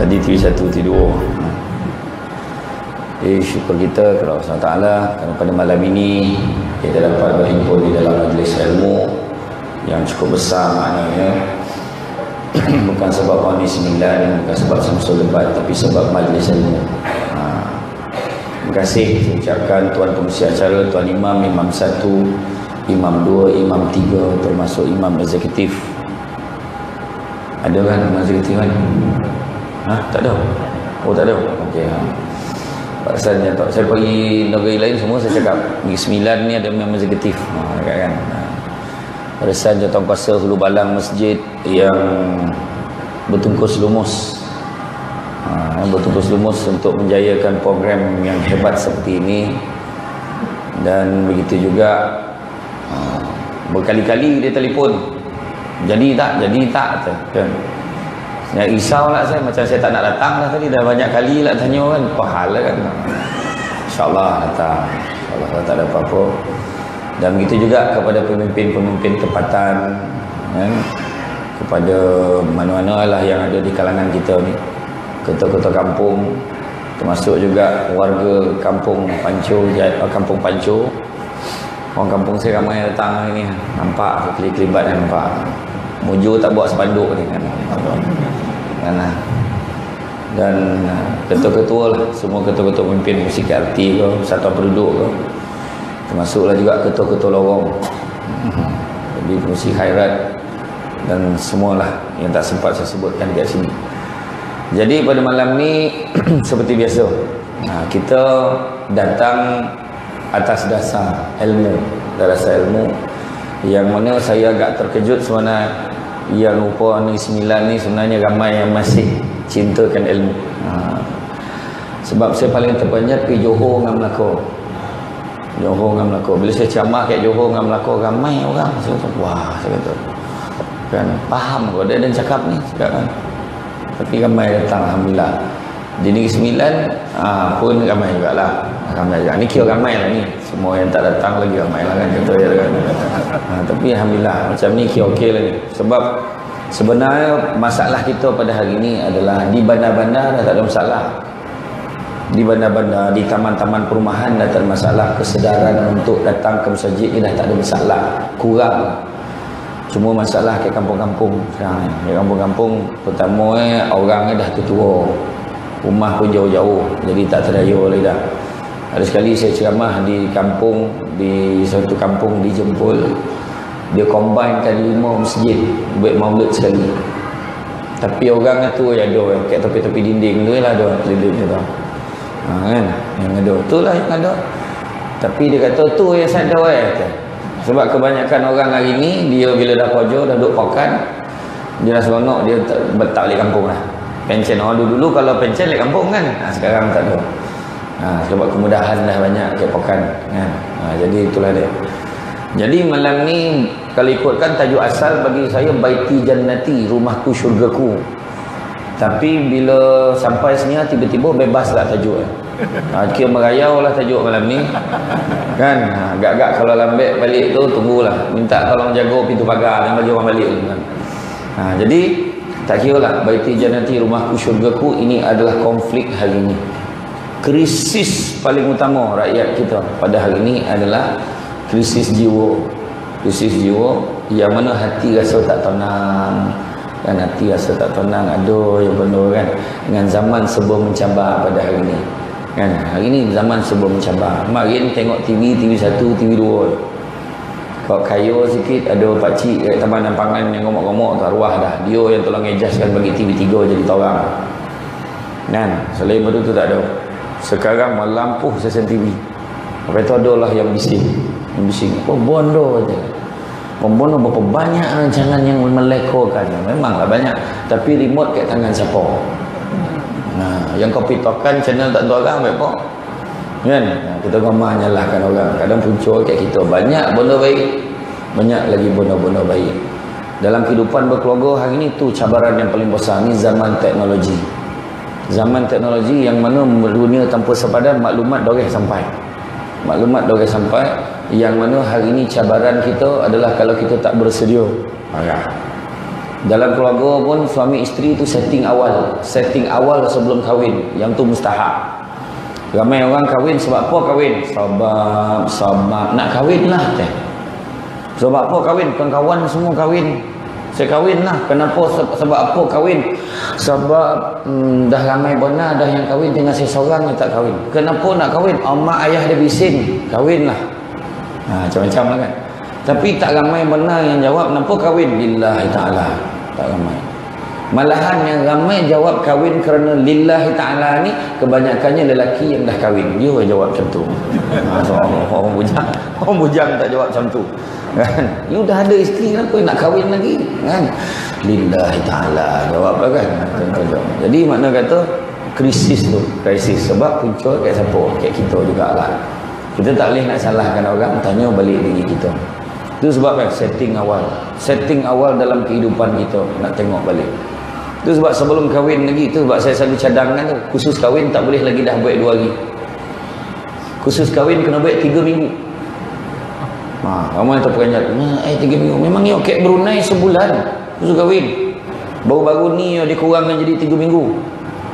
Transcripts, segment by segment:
Tadi TV1, TV2. Syukur kita kepada Allah Taala kerana pada malam ini kita dapat berhimpun di dalam majlis ilmu yang cukup besar maknanya. Bukan sebab Wani 9, bukan sebab Samsul Lebat, tapi sebab majlis ilmu. Terima kasih saya ucapkan Tuan Pengurusi Acara, Tuan Imam, Imam 1, Imam 2, Imam 3, termasuk Imam Eksekutif. Ada kan Imam Eksekutif kan? Tak ada? Oh tak ada? Okey. Pasalnya tak, saya pergi negeri lain semua saya cakap Negeri 9 ni ada Imam Eksekutif. Kan? Pada saat jawatan kuasa Hulu Balang Masjid yang bertungkus lumus, bertungkus lumus untuk menjayakan program yang hebat seperti ini. Dan begitu juga berkali-kali dia telefon, jadi tak kan? Ya, risau lah saya, macam saya tak nak datang lah tadi, dah banyak kali lah tanya kan, pahala kan. InsyaAllah datang, InsyaAllah kalau tak ada apa-apa. Dan begitu juga kepada pemimpin-pemimpin tempatan, kan? Kepada mana-mana lah yang ada di kalangan kita ni, ketua-ketua kampung, termasuk juga warga kampung Panco, kampung Panco. Orang kampung saya ramai datang hari ni, nampak kelibat nampak. Mujur tak bawa spanduk ni kan. Dan ketua-ketua lah, semua ketua-ketua pemimpin musik RT ke, Persatuan Penduduk ke, termasuklah juga ketua-ketua lorong, jadi musik khairat dan semualah yang tak sempat saya sebutkan dekat sini. Jadi pada malam ni seperti biasa, kita datang atas dasar ilmu, yang mana saya agak terkejut sebenarnya, yang rupa ni 9 ni sebenarnya ramai yang masih cintakan ilmu. Sebab saya paling terperanjat pergi Johor dengan Melaka. Bila saya ceramah kat Johor dengan Melaka, ramai orang. Saya kata, wah, saya kata kan, faham kau dia cakap ni cakap kan. Tapi ramai datang alhamdulillah. Di Negeri 9 pun ramai jugalah. Ni kira ramai lah ni. Semua yang tak datang lagi ramai lah kan, kata dia kan. Tapi alhamdulillah macam ni kira okey lah ni. Sebab sebenarnya masalah kita pada hari ni adalah di bandar-bandar dah tak ada masalah. Di bandar-bandar, di taman-taman perumahan dah tak ada masalah. Kesedaran untuk datang ke masjid ni dah tak ada masalah. Kurang. Cuma masalah ke kampung-kampung sekarang ni. Di kampung-kampung pertama orangnya dah tua. Rumah pun jauh-jauh, jadi tak terdaya lagi dah. Ada sekali saya ceramah di kampung, di satu kampung di Jempol, dia combinekan 5 masjid buat maulid sekali. Tapi orang tu ada kat tepi-tepi dinding tu lah, ada dinding tu. Kan, yang ada tu lah yang ada. Tapi dia kata tu yang saya ada sebab kebanyakan orang hari ni dia bila dah kerja, dah duduk pakan, dia dah seronok, dia tak balik kampung lah. Pencen dulu kalau pencen di kampung kan, sekarang tak ada. Sebab kemudahan dah banyak kat pakan kan. Jadi itulah dia. Jadi malam ni kalau ikutkan tajuk asal bagi saya Baiti Jannati, rumahku syurgaku. Tapi bila sampai sini tiba-tiba bebaslah tajuk. Kira merayau lah tajuk malam ni kan. Agak-agak kalau lambat balik tu tunggulah, minta tolong jaga pintu pagar, jangan bagi orang balik kan. Jadi tak kira lah Baiti Jannati, rumahku syurgaku, ini adalah konflik hari ini. Krisis paling utama rakyat kita pada hari ini adalah krisis jiwa. Krisis jiwa yang mana hati rasa tak tenang kan, hati rasa tak tenang. Aduh yang benar kan, dengan zaman serba mencabar pada hari ini kan. Hari ini zaman serba mencabar. Kemarin tengok TV1, TV2, kalau kaya sikit ada pakcik kat Taman Nampangan yang ngomong-ngomong tak arwah dah, dia yang tolong adjustkan bagi TV3 jadi torang kan. Selain itu tu tak ada. Sekarang melampuh stesen TV. Apa itu adalah yang bising. Apa bondo aja. Pembono berapa banyak rancangan yang melekokan. Memanglah banyak. Tapi remote kat tangan siapa? Yang kopi tokan channel tak tahu orang apa kan. Kita ramah nyalahkan orang. Kadang punca kat kita. Banyak benda baik, banyak lagi benda-benda baik. Dalam kehidupan berkeluarga hari ini tu cabaran yang paling besar. Ni zaman teknologi. Zaman teknologi yang mana dunia tanpa sepadan, maklumat doreh sampai. Maklumat doreh sampai, yang mana hari ini cabaran kita adalah kalau kita tak bersedia marah. Dalam keluarga pun suami isteri tu setting awal sebelum kahwin, yang tu mustahab. Ramai orang kahwin sebab apa kahwin? Sebab nak kahwin lah teh. Sebab apa kahwin? Kawan-kawan semua kahwin, saya kahwin lah. Kenapa? Sebab apa kahwin? Sebab dah ramai benar dah yang kahwin, tinggal saya seorang yang tak kahwin. Kenapa nak kahwin? Mak ayah dia bising, kahwin lah. Macam-macam lah kan. Tapi tak ramai benar yang jawab kenapa kahwin? Lillahi ta'ala. Tak ramai. Malahan yang ramai jawab kahwin kerana lillahi ta'ala ni kebanyakannya lelaki yang dah kahwin. Dia jawab macam tu. Orang bujang tak jawab macam tu kan. You dah ada isteri, kenapa nak kahwin lagi kan? Lillahi ta'ala jawab lah kan. Jadi makna kata krisis sebab punca kat siapa? Kat kita jugalah. Kita tak boleh nak salahkan orang, tanya balik diri kita. Itu sebab kan setting awal dalam kehidupan kita, nak tengok balik. Itu sebab sebelum kahwin lagi, itu sebab saya selalu cadangkan tu, khusus kahwin tak boleh lagi dah buat 2 hari. Khusus kahwin kena buat 3 minggu. Ramai terperanjat 3 minggu. Memang ni okey Brunei sebulan khusus kahwin. Baru-baru ni dikurangkan jadi 3 minggu.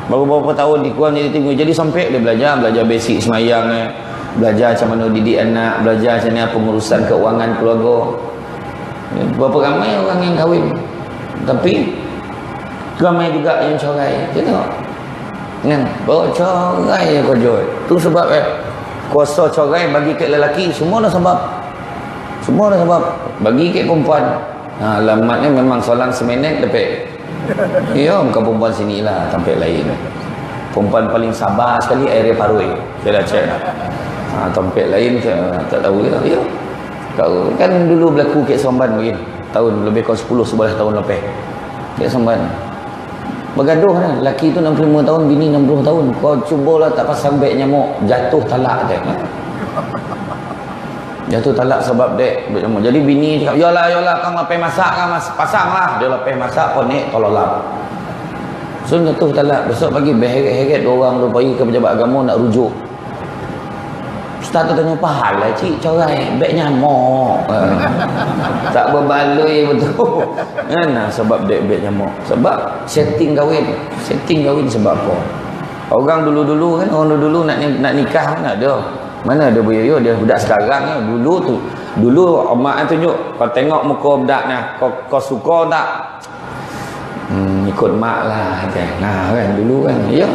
Baru beberapa tahun dikurang jadi 3 minggu. Jadi sampai dia belajar basic semayang, belajar macam mana didik anak, belajar macam mana pengurusan keuangan keluarga. Berapa ramai orang yang kahwin, tapi ramai juga yang corai. Kita tengok kan, bawa corai yang kerja. Tu sebab kuasa corai bagi ke lelaki semua dah sebab bagi ke perempuan. Alamatnya memang soalan semenek dapat. Ya, bukan perempuan sinilah, tempat lain. Perempuan paling sabar sekali area Paroi. Saya dah cek. Tempat lain saya tak tahu ya. Kau kan dulu berlaku Kek Somban begini. Tahun lebih kurang 10-11 tahun lepas. Kek Somban. Bergaduh kan. Laki tu 65 tahun, bini 60 tahun. Kau cubalah tak pasang beg nyamuk, jatuh talak dek. Jatuh talak sebab dek beg nyamuk. Jadi bini cakap, "Yolah kau ngapain masak kan, pasanglah." Dia lepas masak ponek tololap. So jatuh talak. Besok pagi berheret-heret orang tu pergi ke pejabat agama nak rujuk. Ustaz tu tanya, apa hal lah cik corai beg nyamuk? Tak berbaloi betul kan? Sebab beg nyamuk. Sebab setting kahwin sebab apa? Orang dulu-dulu kan, orang dulu nak nikah mana ada boyo dia budak sekarang ni. Dulu mak tunjuk, kau tengok muka budak ni, kau suka tak? Ikut mak lah kan. Dulu kan, ya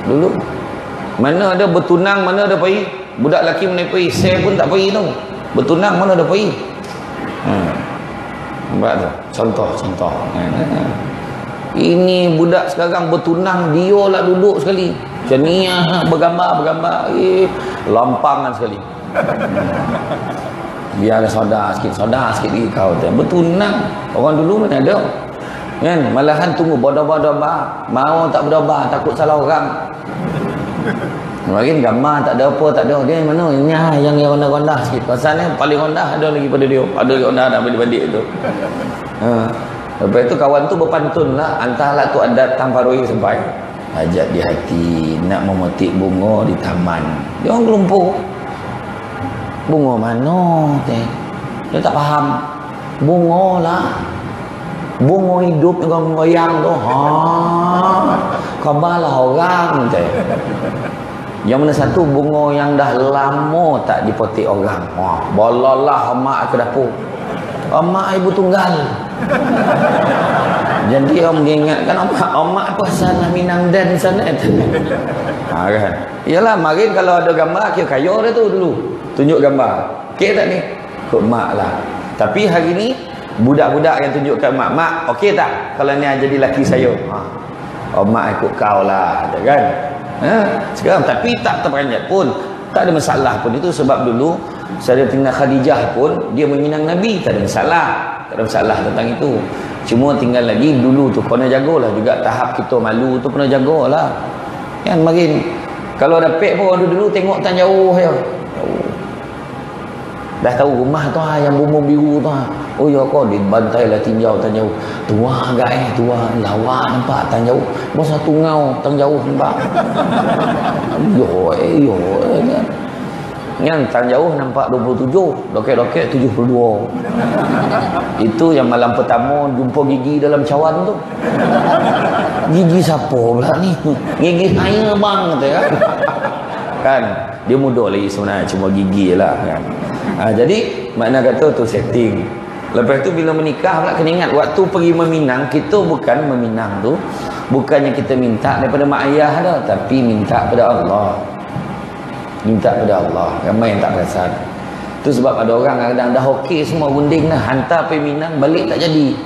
dulu mana ada bertunang, mana ada pergi. Budak lelaki mana pergi, saya pun tak pergi tu. Bertunang mana ada pergi. Nampak tu? Contoh. Ini budak sekarang bertunang, dia lah duduk sekali. Macam ni bergambar. Lampangan sekali. Biar saudara sikit lagi kau tu. Bertunang. Orang dulu mana ada. Kan? Malahan tunggu bodoh-bodoh mau tak berdoa, takut salah orang. Mungkin gambar tak ada apa, tak ada. Dia mana? Yang rendah-rendah sikit. Pasalnya paling rendah ada lagi pada dia. Ada lagi rendah nak balik tu. Lepas tu kawan tu berpantun lah. Entahlah tu ada datang Paroi sampai. Hajat di hati nak memetik bunga di taman. Dia orang kelumpur. Bunga mana? Dia tak faham. Bunga lah. Bunga hidup dengan goyang tu. Khabarlah orang. Yang mana satu bunga yang dah lama tak dipetik orang. Bolalah mak ke dapur. Mak ibu tunggal. Jadi orang mengingatkan mak pasal Minang Dan sana. Kan. Yalah, marin kalau ada gambar kira kaya dia tu dulu. Tunjuk gambar. Okey tak ni? Kok mak lah. Tapi hari ni budak-budak yang tunjukkan mak, okey tak? Kalau ni jadi laki saya. Mak ikut kau lah, kan? Sekarang tapi tak terperanjat pun, tak ada masalah pun. Itu sebab dulu Sayyidatina Khadijah pun dia meminang Nabi, tak ada masalah tentang itu. Cuma tinggal lagi dulu tu kena jagalah juga tahap kita malu tu, kena jagalah kan. Makin kalau dapat pun dulu tengok tan jauh je, dah tahu rumah tu yang bumbu biru tu. Oh ya kau dibantai lah tinjau tan jauh. Tua agak tua lawa nampak tan jauh. Bos satu ngau tan jauh nampak. Yo kan. Yang tak jauh nampak 27, dokek-dokek 72. Itu yang malam pertama jumpa gigi dalam cawan tu. Gigi siapa pula ni? Gigi saya bang, kata kan. Kan? Dia mudah lagi sebenarnya, cuma gigi lah kan. Jadi makna kata tu setting. Lepas tu bila menikah pula kena ingat waktu pergi meminang, kita bukan meminang tu bukannya kita minta daripada mak ayah dah, tapi minta pada Allah. Minta pada Allah. Ramai yang tak perasan. Tu sebab ada orang kadang dah okey semua gunting dah, hantar pergi Minang balik tak jadi.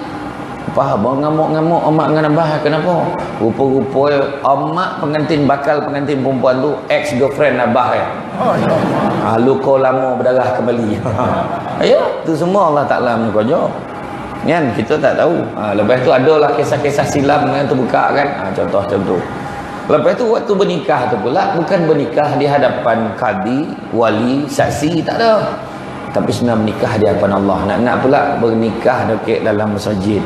Faham? Ngamuk-ngamuk mak dengan abah. Kenapa? Rupa-rupa mak pengantin, bakal pengantin perempuan tu ex-girlfriend abah kan. Luka lama berdarah kembali. Ya, tu semua Allah Ta'ala mengukur. Kan? Kita tak tahu. Lepas tu adalah kisah-kisah silam yang terbuka kan. Contoh macam tu. Lepas tu waktu bernikah tu pula bukan bernikah di hadapan kadi, wali, saksi, tak ada. Tapi sebenarnya menikah di hadapan Allah. Nak pula bernikah dekat dalam masjid.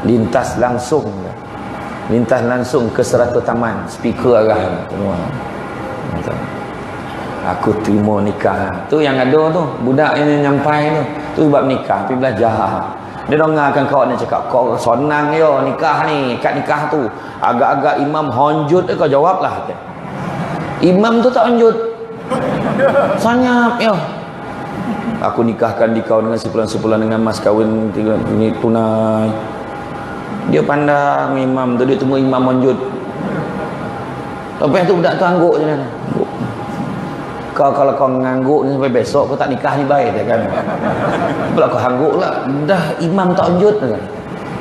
Lintas langsung ke serata taman, speaker arah semua. Aku terima nikah. Tu yang ada tu, budak yang nyampai tu. Tu sebab nikah, pergi belajar. Dia dengarkan kawan dia cakap, kau senang yo nikah ni, kat nikah tu. Agak-agak imam honjut kau jawablah. Imam tu tak honjut. Sanyap yo. Aku nikahkan di kau dengan sepulan-sepulan dengan mas kawin ini tunai. Dia pandang imam tu, dia tunggu imam honjut. Lepas tu budak tu angguk je kan. Kalau kau ngangguk ni sampai besok kau tak nikah ni baik kan. Pula kau hangguk lah, dah imam tak honjut kan.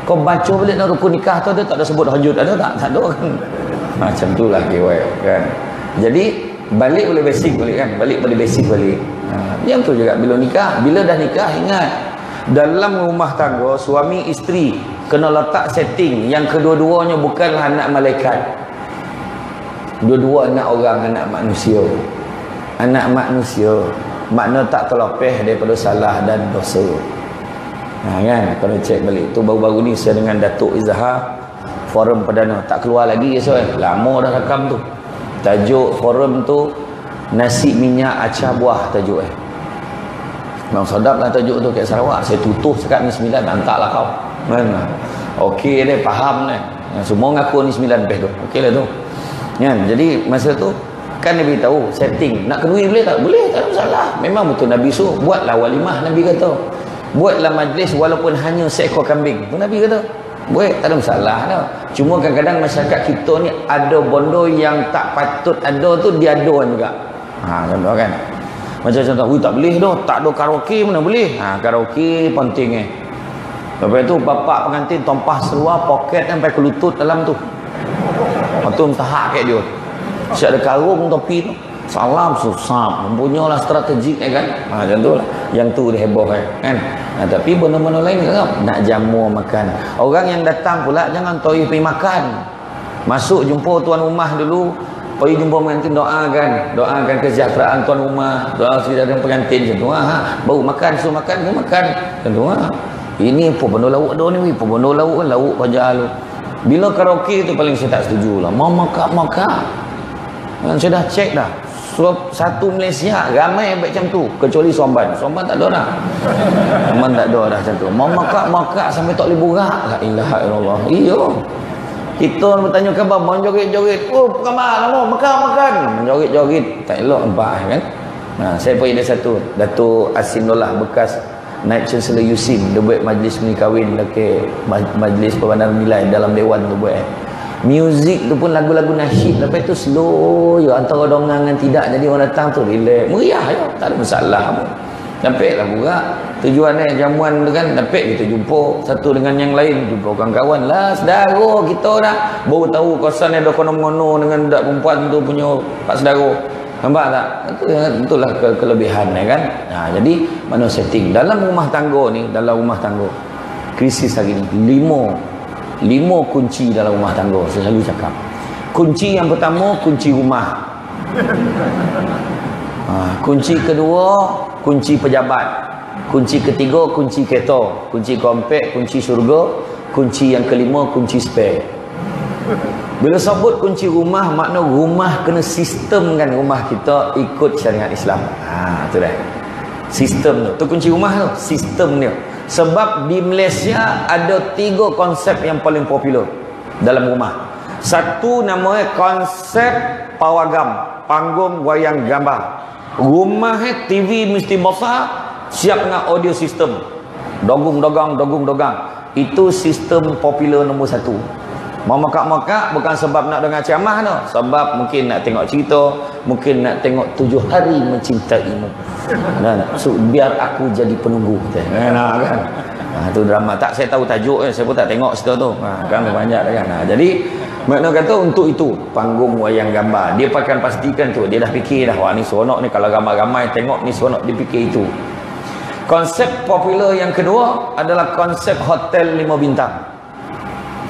Kau baca balik nak rukun nikah tu dia tak ada sebut honjut, ada tak? Tak ada kan. Macam tu lah kewek kan. Jadi balik boleh basic balik kan. Balik boleh basic balik. Yang tu juga bila nikah, bila dah nikah ingat dalam rumah tangga suami isteri kena letak setting yang kedua-duanya bukanlah anak malaikat. Dua-dua anak orang, anak manusia. Anak manusia makna tak terlepeh daripada salah dan dosa. Kan kalau cek balik tu baru-baru ni saya dengan Datuk Izhar forum perdana tak keluar lagi so, lama dah rakam tu. Tajuk forum tu nasi minyak acah buah tajuk memang sedap lah tajuk tu kat Sarawak. Saya tutup sekat ni 9 hantarlah kau mana okey deh, faham deh. Semua ngaku ni 9 peh tu okey lah tu kan. Jadi masa tu kan Nabi tahu setting nak kedui boleh tak? Boleh, tak ada masalah. Memang betul Nabi suruh buatlah walimah. Nabi kata buatlah majlis walaupun hanya seekor kambing. Tu Nabi kata buat, tak ada masalah dah. Cuma kadang-kadang masyarakat kita ni ada bondo yang tak patut ada tu diaduan juga. Contoh kan macam contoh tak boleh dah, tak ada karaoke mana boleh. Karaoke penting lepas tu bapak pengantin tompah seluar poket sampai ke lutut dalam tu. Lepas tu mentahak kat dia. Siap ada karung topi tu salam susah mempunyalah strategik kan. Macam tu lah yang tu dia heboh kan. Tapi benda-benda lain kan nak jamu makan. Orang yang datang pula jangan toy pergi makan. Masuk jumpa tuan rumah dulu, pergi jumpa pengantin doakan kesejahteraan tuan rumah, doa kesejahteraan pengantin macam tu. Baru makan, suruh makan ke makan macam tu. Ini apa benda lauk dah ni, apa benda lauk kan lauk pajal. Bila karaoke tu paling saya tak setuju lah. Mau makan saya dah cek dah. Satu Malaysia ramai macam tu kecuali Somban tak ada dah. Somban tak ada dah macam tu. Mau makak sampai tak boleh burak. La ilaha illallah. Iyo. Kita bertanya khabar mau joget-joget. Oh, khabar lama makan. Joget-joget tak elok nampak kan. Saya pergi ada satu Datuk Asinullah bekas Naib Chancellor Yusin dia buat majlis menikahwin dekat majlis perbandaran nilai dalam dewan tu buat. Muzik tu pun lagu-lagu nasyid. Lepas tu slow je antara dongang dengan tidak. Jadi orang datang tu relax meriah je, tak ada masalah pun. Dapat lah pula tujuan jamuan tu kan. Dapat kita jumpa satu dengan yang lain, jumpa kawan-kawan lah, saudara kita dah baru tahu kawasan ada kono-kono dengan budak perempuan tu punya pak saudara. Nampak tak? Itulah kelebihan kan. Jadi mana setting dalam rumah tangga ni, dalam rumah tangga krisis hari ni 5 kunci dalam rumah tangga. Saya selalu cakap kunci yang pertama kunci rumah, kunci kedua kunci pejabat, kunci ketiga kunci kereta, kunci keempat kunci syurga, kunci yang kelima kunci spare. Bila sebut kunci rumah, makna rumah kena sistemkan rumah kita ikut syariat Islam. Tu dah. Sistem tu kunci rumah tu, sistem dia. Sebab di Malaysia ada 3 konsep yang paling popular dalam rumah. Satu namanya konsep pawagam, panggung wayang gambar. Rumah TV mesti besar, siap dengan audio system. Dogang. Itu sistem popular nombor 1. Mau makak-makak bukan sebab nak dengar ceramah tu, sebab mungkin nak tengok cerita, mungkin nak tengok 7 hari mencintaimu. So, biar aku jadi penunggu kan. Tu drama. Tak saya tahu tajuk saya pun tak tengok situ tu. Kan banyak kan. Jadi makna kata untuk itu panggung wayang gambar. Dia akan pastikan tu, dia dah fikir dah, wah ni seronok ni kalau ramai-ramai tengok ni seronok, dia fikir itu. Konsep popular yang kedua adalah konsep hotel 5 bintang.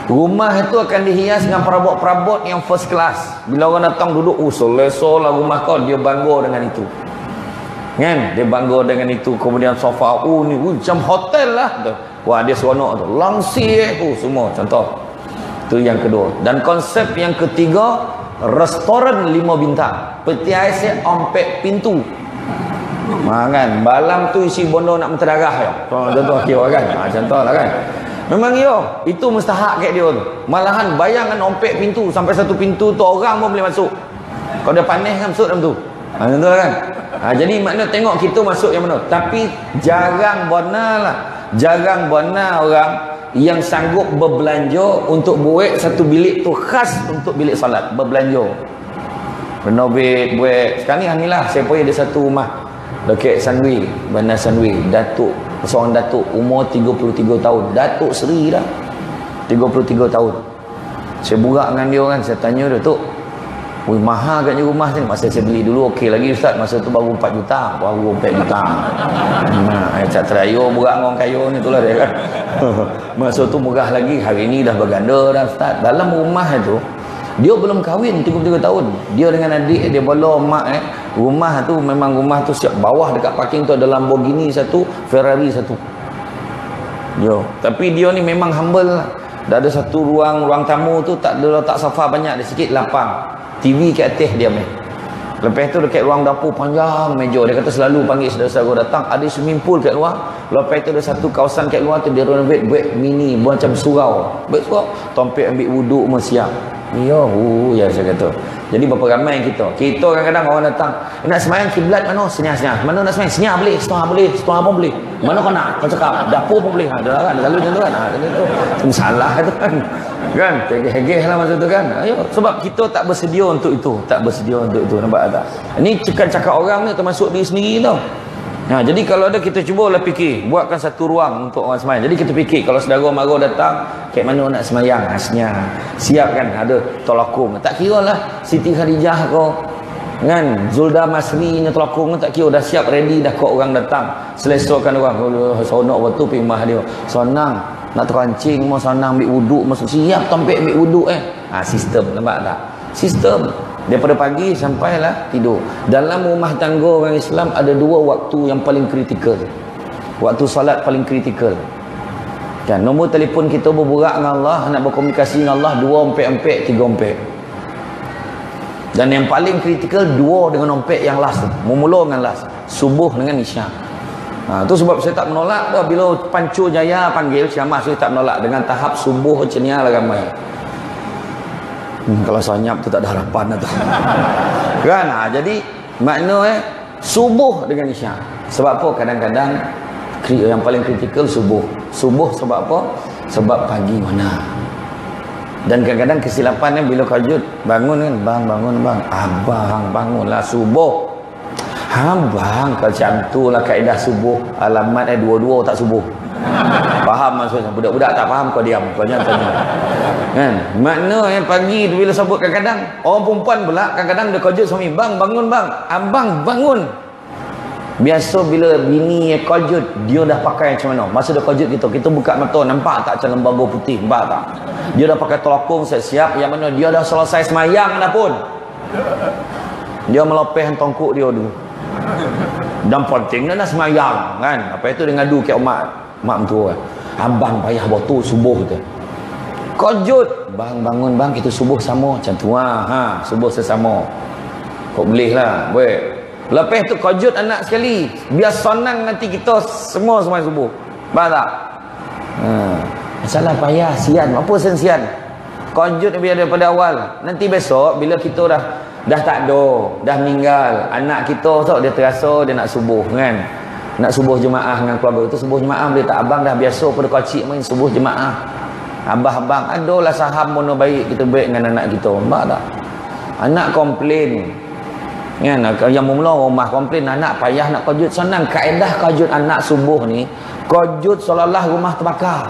Rumah itu akan dihias dengan perabot-perabot yang first class. Bila orang datang duduk, selesa lah rumah kau, dia bangga dengan itu. Kan? Dia bangga dengan itu. Kemudian sofa, ni macam hotel lah. Wah, dia seronok tu. Langsir tu semua, contoh. Itu yang kedua. Dan konsep yang ketiga, restoran 5 bintang. Peti ais ompek pintu. Kan? Balam tu isi bondo nak menterdarah ya. Contoh kira kan. Contoh lah kan. Memang itu mustahak kat dia tu. Malahan bayangkan ompek pintu sampai satu pintu tu orang pun boleh masuk. Kalau dia panas kan masuk dalam tu. Contoh kan. Jadi makna tengok kita masuk yang mana. Tapi jarang benar orang yang sanggup berbelanja untuk buat satu bilik tu khas untuk bilik solat, berbelanja. Renovate, buat. Sekarang ni alhamdulillah saya pergi ada satu rumah dekat Sunway, Bandar Sunway, seorang datuk umur 33 tahun, Datuk Seri dah, 33 tahun. Saya burak dengan dia kan, saya tanya dia, Tok, mahal katnya rumah ni. Masa saya beli dulu okey lagi Ustaz, masa tu baru 4 juta, baru 4 juta. Saya terayo burak dengan orang kaya ni tu lah dia kan. Masa tu murah lagi, hari ni dah berganda dah Ustaz. Dalam rumah tu, dia belum kahwin 33 tahun. Dia dengan adik dia bawa mak rumah tu memang rumah tu siap bawah dekat parking tu ada Lamborghini satu, Ferrari satu. Tapi dia ni memang humble lah. Dah ada satu ruang tamu tu tak ada letak sofa banyak, dia sikit lapang. TV kat atas dia main. Lepas tu dekat ruang dapur panjang meja. Dia kata selalu panggil saudara-saudara datang, ada swimming pool kat luar. Lepas tu ada satu kawasan kat luar tu dia renovate buat mini, buat macam surau. Buat surau, tompek ambil wuduk semua siap. Ya saya kata. Jadi berapa ramai kita kadang-kadang orang datang nak sembahyang kiblat mana, senyap-senyap. Mana nak sembahyang senyap boleh, setengah pun boleh. Mana kau nak, kau cakap dapur pun boleh. Ada kan, selalu macam tu kan. Itu salah tu kan. Kan, hegeh lah masa tu kan. Sebab kita tak bersedia untuk itu, nampak tak? Ini cakap orang ni termasuk diri sendiri tau. Jadi kalau ada kita cubalah fikir, buatkan satu ruang untuk orang sembahyang. Jadi kita fikir kalau saudara mara datang, kat mana nak sembahyang, siapkan ada tolakung. Tak kira lah Siti Khadijah kau kan, Zulda Masri nya tolakung tak kira, dah siap ready dah kau orang datang. Selesakan orang, seronok waktu pergi rumah dia. Senang nak terancing mau senang ambil wuduk, masuk siap tompek ambil wuduk sistem, nampak tak? Sistem. Daripada pagi sampailah tidur. Dalam rumah tangga orang Islam ada 2 waktu yang paling kritikal. Waktu salat paling kritikal. Kan, nombor telefon kita berburak dengan Allah, nak berkomunikasi dengan Allah 2 ompek, 3 ompek. Dan yang paling kritikal 2 dengan ompek yang last, memula dengan last, subuh dengan isyak. Tu sebab saya tak menolak dah bila Pancu Jaya panggil ceramah, saya tak menolak dengan tahap subuh cenia lah ramai. Kalau senyap tu tak ada harapan tu. Kan? Jadi makna subuh dengan isyak. Sebab apa? Kadang-kadang yang paling kritikal subuh. Subuh sebab apa? Sebab pagi mana. Dan kadang-kadang kesilapan bila kajut bangun kan, bang bangun bang. Abang bangunlah subuh. Bang, kalau macam tu lah kaedah subuh. Alamat 22 tak subuh. Faham maksudnya? Budak-budak tak faham kau diam, kau jangan tanya. Kan? Makna pagi tu bila sebut kadang-kadang orang perempuan pula kadang-kadang dia kajut suami, bang bangun bang, abang bangun. Biasa bila bini kajut dia dah pakai macam mana? Masa dia kajut kita buka mata nampak tak macam lembaga putih, nampak tak? Dia dah pakai tolakung siap-siap, yang mana dia dah selesai semayang dah pun. Dia melepeh tongkuk dia dulu. Dan pentingnya dah semayang kan. Apa itu dia ngadu kat mak mentua, abang payah waktu subuh tu. Kojut, bang bangun bang, kita subuh sama macam tu subuh sesama. Kau boleh lah, boleh. Lepas tu kojut anak sekali, biar senang nanti kita semua subuh. Faham tak? Masalah payah, sian. Apa sian? Kojut biar daripada awal. Nanti besok bila kita dah tak ada, dah meninggal, anak kita tu dia terasa dia nak subuh kan. Nak subuh jemaah dengan keluarga tu, subuh jemaah boleh tak? Abang dah biasa pada kocik main subuh jemaah. Abang adalah saham mono baik kita baik dengan anak kita. Nampak tak? Anak komplain. Kan, yang mula rumah komplain anak payah nak kojut. Senang kaedah kojut anak subuh ni, kojut seolah-olah rumah terbakar.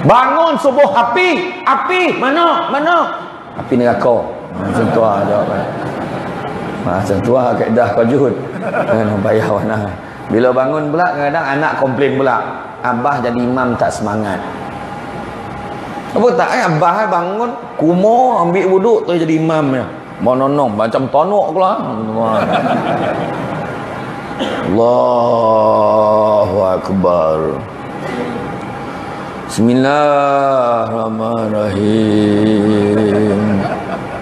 Bangun subuh api, mana? Api neraka. Macam tu jawapan. Macam tu kaedah kojut. Kan payah warna. Bila bangun pula kadang anak komplain pula. Abah jadi imam tak semangat. Apa tak abah bangun kumur ambil wuduk tu jadi imamnya. Mononong macam tonok pula. Allahu akbar. Bismillahirrahmanirrahim.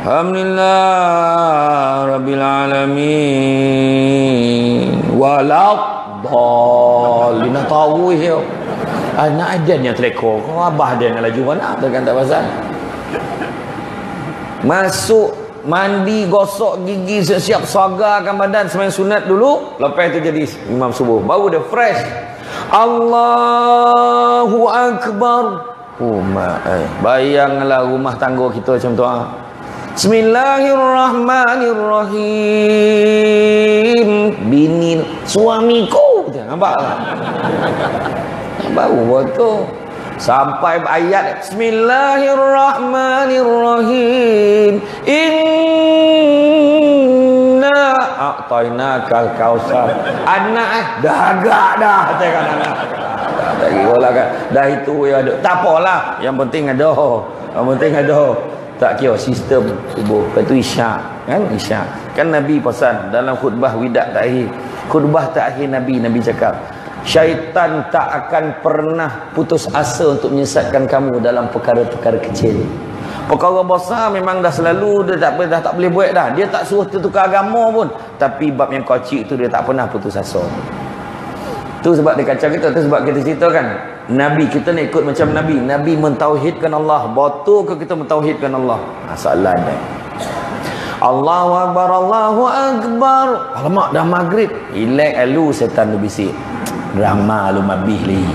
Alhamdulillah rabbil alamin. Waladdallin. Tahu je. Anak adannya telekor. Kau abah dia nak laju mana? Tekan tak pasal. Masuk mandi, gosok gigi, siap sagarkan badan sembang sunat dulu, lepas tu jadi imam subuh. Baru dia fresh. Allahu akbar. Bayanglah rumah tangga kita macam tu. Bismillahirrahmanirrahim. Bini suamiku. Nampak tak? Baru betul. Sampai ayat Bismillahirrahmanirrahim. Inna a'tainakal kausar. Anak dah agak dah katakan anak. Tak kira lah kan. Dah itu ya ada. Tak apalah. Yang penting ada. Tak kira sistem subuh. Lepas tu isyak. Kan isyak. Kan Nabi pesan dalam khutbah widak takhir. Khutbah takhir Nabi cakap, syaitan tak akan pernah putus asa untuk menyesatkan kamu dalam perkara-perkara kecil. Perkara besar memang dah selalu dah tak boleh buat dah. Dia tak suruh tukar agama pun. Tapi bab yang kecil tu dia tak pernah putus asa. Tu sebab dia kacau kita. Tu sebab kita ceritakan Nabi, kita nak ikut macam Nabi. Nabi mentauhidkan Allah. Betul ke kita mentauhidkan Allah? Soalan dia. Allahu Akbar, Allahu Akbar. Alamak dah maghrib. Relax alu setan tu bisik. Drama lu mabih li.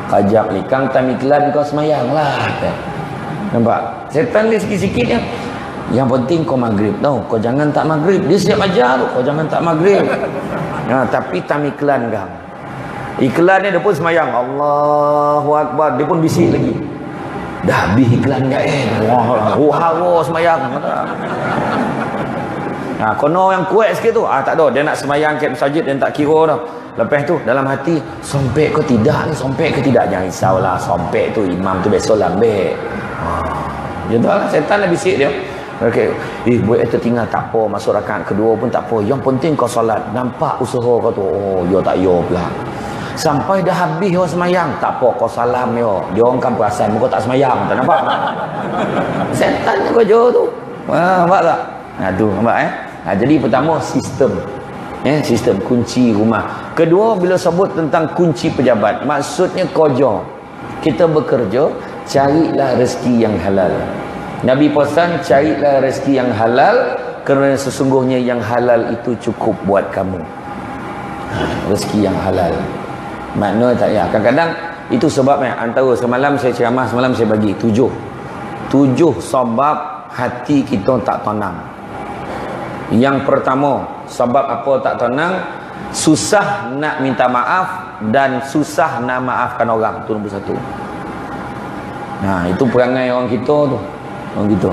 Kajak li kang tamiklan kau semayang lah. Nampak? Setan li sikit-sikit ya. Yang penting kau maghrib tau. Kau jangan tak maghrib. Dia siap ajar tu. Kau jangan tak maghrib. Tapi tamiklan kang. Iklan ni dia pun semayang. Allahu Akbar. Dia pun bisik lagi. Dah habis iklan kat hawa semayang. Kono yang kuat sikit tu. Tak ada. Dia nak semayang kat masjid. Dia tak kira dah. Lepas tu dalam hati, sompek ke tidak ni, sompek ke tidak, jangan risaulah. Sompek tu imam tu besok ambil. Macam tu lah. Setan lah bisik dia. Okay. Buat itu tinggal tak apa. Masuk rakaat kedua pun tak apa. Yang penting kau solat. Nampak usaha kau tu. Ya tak ya pula. Sampai dah habis kau semayang. Tak apa kau salam ya. Dia orang kan perasan kau tak semayang. Tak nampak? Setan kau jauh tu. Nampak tak? Tu nampak jadi pertama sistem. Sistem kunci rumah. Kedua bila sebut tentang kunci pejabat, maksudnya kerja. Kita bekerja, carilah rezeki yang halal. Nabi pesan carilah rezeki yang halal kerana sesungguhnya yang halal itu cukup buat kamu. Rezeki yang halal. Makna tak ya. Kadang-kadang itu sebabnya antara semalam saya ceramah, semalam saya bagi 7 sebab hati kita tak tenang. Yang pertama, sebab apa tak tenang? Susah nak minta maaf dan susah nak maafkan orang. Itu nombor 1. Itu perangai orang kita tu. Orang kita.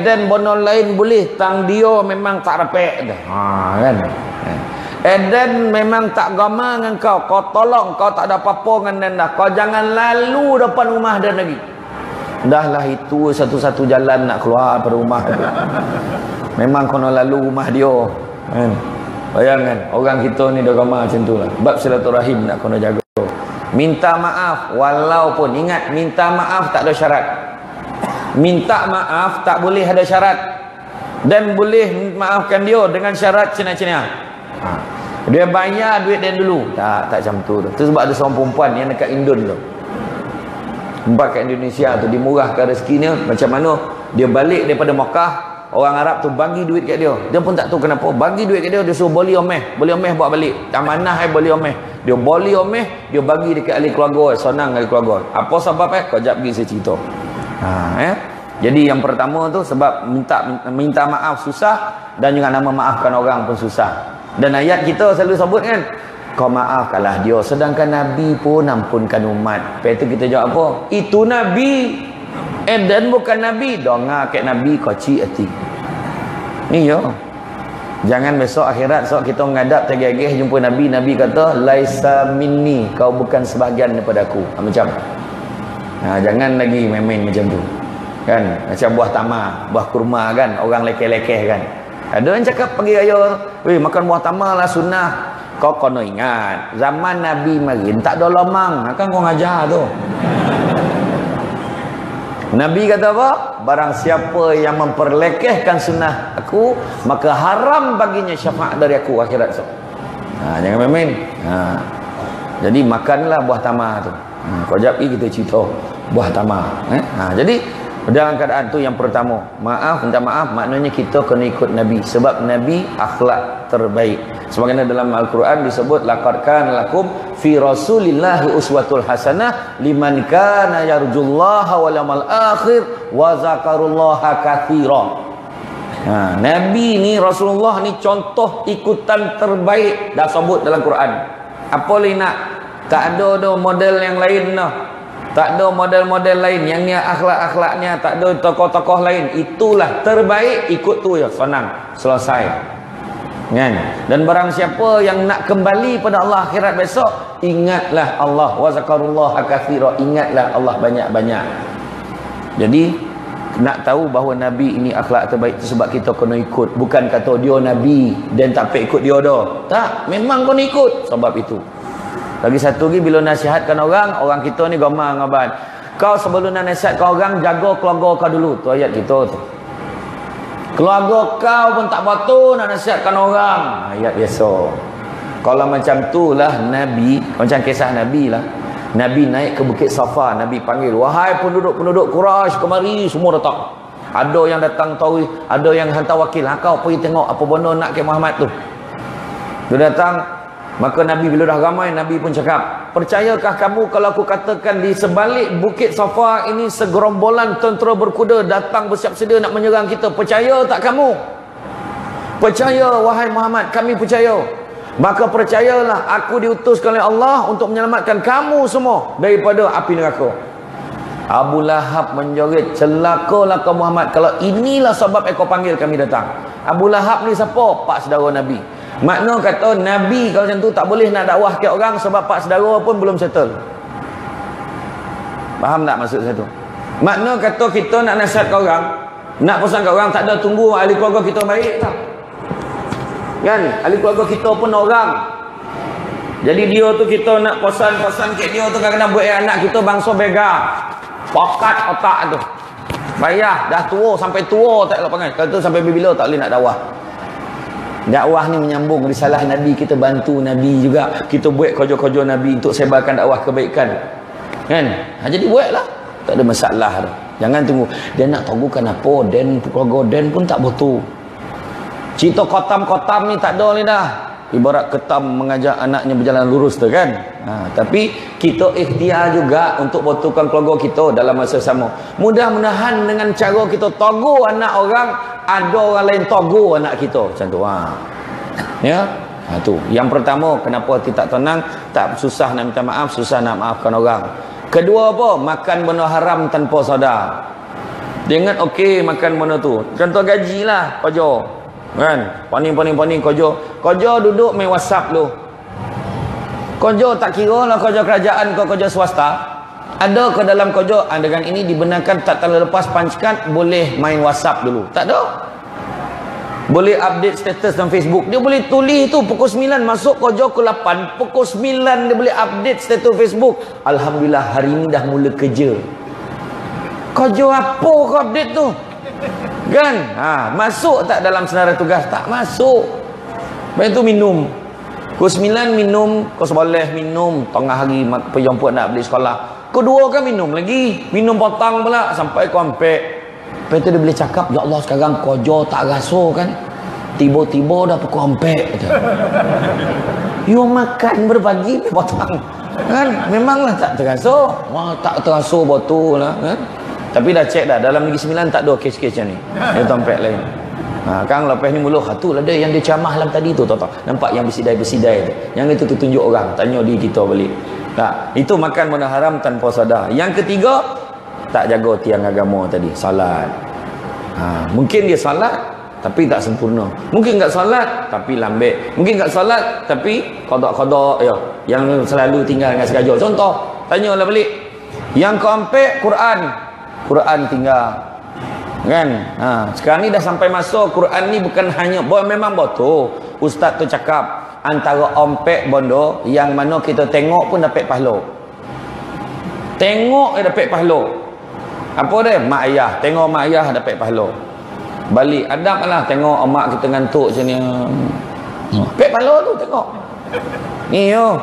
Dan benda lain boleh, tang dia memang tak repek dah. Kan? Dan memang tak gama dengan kau. Kau tolong, kau tak ada apa-apa dengan dia dah. Kau jangan lalu depan rumah dia lagi. Dah lah itu satu-satu jalan nak keluar dari rumah dia. Memang kena lalu rumah dia. Kan? Bayangkan orang kita ni dah ramai macam tu lah. Bab silaturahim nak kena jaga. Minta maaf walaupun, ingat, minta maaf tak ada syarat. Minta maaf tak boleh ada syarat. Dan boleh maafkan dia dengan syarat cina-cina. Dia bayar duit dia dulu. Tak macam tu. Tu sebab ada seorang perempuan yang dekat Indon tu. Empat kat Indonesia tu, dimurahkan rezekinya. Macam mana dia balik daripada Makkah, orang Arab tu bagi duit kat dia. Dia pun tak tahu kenapa. Bagi duit kat dia, dia suruh boli omeh. Boli omeh bawa balik. Amanah boli omeh. Dia boli omeh, dia bagi dekat ahli keluarga. Senang ahli keluarga. Apa sebab Kau jap pergi saya cerita. Jadi yang pertama tu sebab minta maaf susah, dan juga nama maafkan orang pun susah. Dan ayat kita selalu sebut kan, kau maafkanlah dia, sedangkan Nabi pun ampunkan umat. Lepas itu kita jawab apa? Itu Nabi, dan bukan Nabi. Dengar kat Nabi kau cik hati. Ni ya. Jangan besok akhirat kita menghadap tergegeh jumpa Nabi, Nabi kata laisa minni, kau bukan sebahagian daripada aku. Macam jangan lagi main-main macam tu kan. Macam buah tamar, buah kurma kan, orang lekeh-lekeh kan. Ada yang cakap pagi raya, weh makan buah tamar lah sunnah. Kau kena ingat, zaman Nabi marin tak ada lomang. Kan kau ngajar tu. Nabi kata apa? Barang siapa yang memperlekehkan sunnah aku, maka haram baginya syafaat dari aku akhirat esok. Jangan main-main. Jadi makanlah buah tamar tu. Kau jap kita cerita buah tamar. Jadi dalam keadaan tu yang pertama, minta maaf maknanya kita kena ikut Nabi. Sebab Nabi akhlak terbaik. Sebagaimana dalam Al-Quran disebut, laqad kana lakum fi rasulillahi uswatul hasanah liman kana yarjullaha wal yawmal akhir wa zakarullaha katsira. Nabi ni, Rasulullah ni contoh ikutan terbaik dah sebut dalam Quran. Apa lagi nak? Tak ada model yang lain dah. Tak ada model-model lain. Yang ni akhlak-akhlaknya, tak ada tokoh-tokoh lain. Itulah terbaik, ikut tu ya. Senang, selesai kan? Dan barang siapa yang nak kembali pada Allah akhirat besok, ingatlah Allah, wa zakarullaha katsira, ingatlah Allah banyak-banyak. Jadi nak tahu bahawa Nabi ini akhlak terbaik tu sebab kita kena ikut. Bukan kata dia Nabi dan tak pergi ikut dia dah. Tak, memang kena ikut sebab itu. Lagi satu lagi, bila nasihatkan orang kita ni gamang abang. Kau sebelum nak nasihatkan orang, jaga keluarga kau dulu. Tu ayat kita tu. Keluarga kau pun tak betul nak nasihatkan orang. Ayat biasa. Kalau macam tu lah Nabi, macam kisah Nabi lah. Nabi naik ke Bukit Safa, Nabi panggil, wahai penduduk-penduduk Quraisy, kemari, semua datang. Ada yang datang tahu, ada yang hantar wakil. Kau pergi tengok apa benda nak ke Muhammad tu. Dia datang. Maka Nabi bila dah ramai, Nabi pun cakap, percayakah kamu kalau aku katakan di sebalik Bukit Safa ini segerombolan tentera berkuda datang bersiap sedia nak menyerang kita? Percaya tak kamu? Percaya wahai Muhammad, kami percaya. Maka percayalah, aku diutuskan oleh Allah untuk menyelamatkan kamu semua daripada api neraka. Abu Lahab menjerit, celakalah kau Muhammad, kalau inilah sebab kau panggil kami datang. Abu Lahab ni siapa? Pak saudara Nabi. Makna kata Nabi kalau macam tu tak boleh nak dakwah ke orang sebab pak saudara pun belum settle. Faham tak maksud saya tu? Makna kata kita nak nasihat ke orang, nak pesan ke orang, tak ada tunggu ahli keluarga kita baik tak? Kan? Ahli keluarga kita pun orang. Jadi dia tu kita nak pesan-pesan ke dia tu kadang-kadang buat anak kita bangsa bega. Pokat otak tu. Payah dah tua sampai tua tak lapangan. Kalau tu sampai bila tak boleh nak dakwah. Dakwah ni menyambung risalah Nabi, kita bantu Nabi juga, kita buat kerja-kerja Nabi untuk sebarkan dakwah kebaikan kan. Jadi buatlah, tak ada masalah tu. Jangan tunggu dia nak tagukan apa, dan keluarga dan pun tak betul. Cerita kotam-kotam ni tak ada ni dah. Ibarat ketam mengajak anaknya berjalan lurus tu kan. Tapi kita ikhtiar juga untuk betulkan keluarga kita dalam masa sama. Mudah-mudahan dengan cara kita togo anak orang, ada orang lain togo anak kita macam tu. Ya. Tu. Yang pertama, kenapa hati tak tenang, tak susah nak minta maaf, susah nak maafkan orang. Kedua apa? Makan benda haram tanpa sadar. Dia ingat okey makan benda tu. Contoh gajilah kerja. Kan? Paning kerja duduk main WhatsApp lu. Kerja tak kira lah kerja kerajaan ke kerja swasta. Ada ke dalam kerja dengan ini dibenarkan tak terlepas pancekat boleh main WhatsApp dulu. Tak ada. Boleh update status dalam Facebook. Dia boleh tulis tu pukul 9 masuk kerja pukul 8. Pukul 9 dia boleh update status Facebook. Alhamdulillah hari ni dah mula kerja. Kerja apa kau update tu? Kan? Masuk tak dalam senarai tugas? Tak masuk. Lepas tu minum. Pukul 9 minum, pukul 11 minum, tengah hari perempuan nak beli sekolah. Kedua kan minum lagi. Minum potang pula sampai kau ampek. Lepas tu dia boleh cakap, ya Allah sekarang kojo tak rasa kan. Tiba-tiba dah pukul 4. You makan berbagi potong. Kan? Memanglah tak terasa. Wah, tak terasa betul lah. Kan? Tapi dah cek dah. Dalam Negeri Sembilan tak ada kes-kes macam ni. Dia tempat lain. Kang lepas ni mula tu lah dia yang dia camah dalam tadi tu. Tahu. Nampak yang bersidai-bersidai tu. Yang itu tunjuk orang. Tanya di kita balik. Itu makan benda haram tanpa sadar. Yang ketiga, tak jaga tiang agama tadi, salat. Mungkin dia salat tapi tak sempurna. Mungkin tak salat tapi lambek. Mungkin tak salat tapi qada-qada ya, yang selalu tinggal dengan sengaja. Contoh, tanyalah balik. Yang keempat Quran tinggal. Kan? Sekarang ni dah sampai masa Quran ni bukan hanya memang betul. Ustaz tu cakap antara ompek bondo yang mana kita tengok pun dapat pahala. Tengok dapat pahala. Apa dia? Mak ayah. Tengok mak ayah dapat pahala. Balik adab lah. Tengok mak kita ngantuk macam ni. Dapat pahala tu tengok. Ni yo.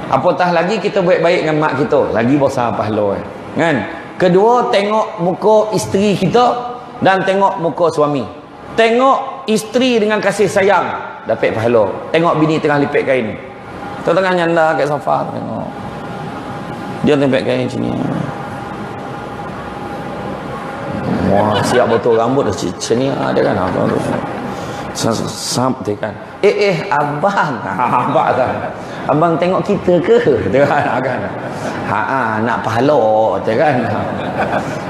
Apatah lagi kita baik-baik dengan mak kita. Lagi besar pahala. Kan? Kedua, tengok muka isteri kita dan tengok muka suami. Tengok isteri dengan kasih sayang. Dapat pahala. Tengok bini tengah lipat kain. Tengah nyanda kat sofa. Tengok. Dia lipat kain macam ni. Wah, siap betul rambut macam ni ada kan apa tu. Sampai kan. Abang. Abang kan. Abang tengok kita ke? Kan. Nak pahala kan.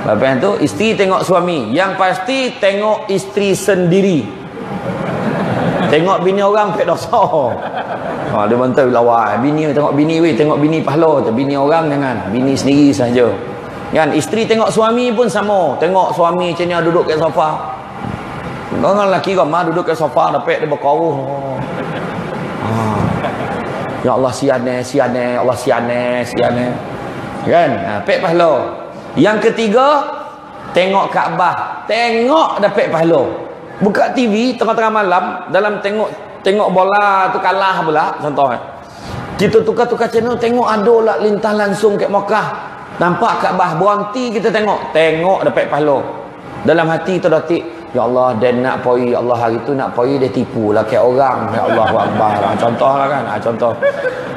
Lepas tu isteri tengok suami. Yang pasti tengok isteri sendiri. Tengok bini orang pek dosa. Dia bantai lawan. Bini tengok bini weh, tengok bini pahala, bini orang jangan. Bini sendiri saja. Kan isteri tengok suami pun sama. Tengok suami macam ni duduk kat sofa. Orang lelaki ramah duduk kat sofa dapat dia berkauh. Ya Allah siane. Allah siane. Kan? Dapat pahala. Yang ketiga, tengok Kaabah. Tengok dapat pahala. Buka TV tengah-tengah malam dalam tengok bola tu kalah pula contoh. Kita tukar-tukar channel tengok ada lah lintah langsung kat Mekah. Nampak Kaabah berhenti kita tengok dapat pahala. Dalam hati tu datik, ya Allah dia nak poi, ya Allah hari tu nak poi dia tipu lah kat orang. Ya Allah akbar. Contoh lah kan. Contoh.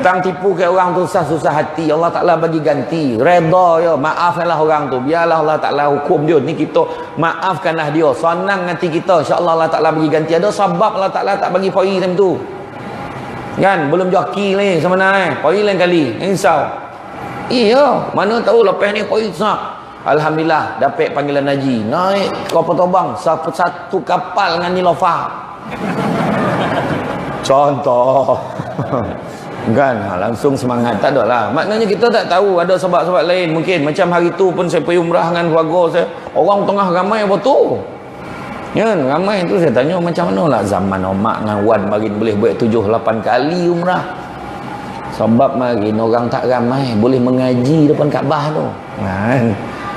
Tang tipu kat orang tu susah hati. Allah Taala bagi ganti. Redha ya, maafkanlah orang tu. Biarlah Allah Taala hukum dia. Ni kita maafkanlah dia. Senang hati kita. Insya-Allah Allah Taala bagi ganti. Ada sebab Allah Taala tak bagi poi time tu. Kan belum joki ni sebenarnya. Poi lain kali. Insya iya, mana tahu lepas ni poi sah. Alhamdulillah dapat panggilan haji. Naik kapal terbang satu kapal dengan Nilofa. Contoh. Kan langsung semangat. Tak ada lah. Maknanya kita tak tahu ada sebab-sebab lain. Mungkin macam hari tu pun saya pergi umrah dengan keluarga saya. Orang tengah ramai betul. Ya, ramai tu saya tanya macam mana lah zaman omak dengan wan marin boleh buat 7-8 kali umrah. Sebab marin orang tak ramai boleh mengaji depan Kaabah tu.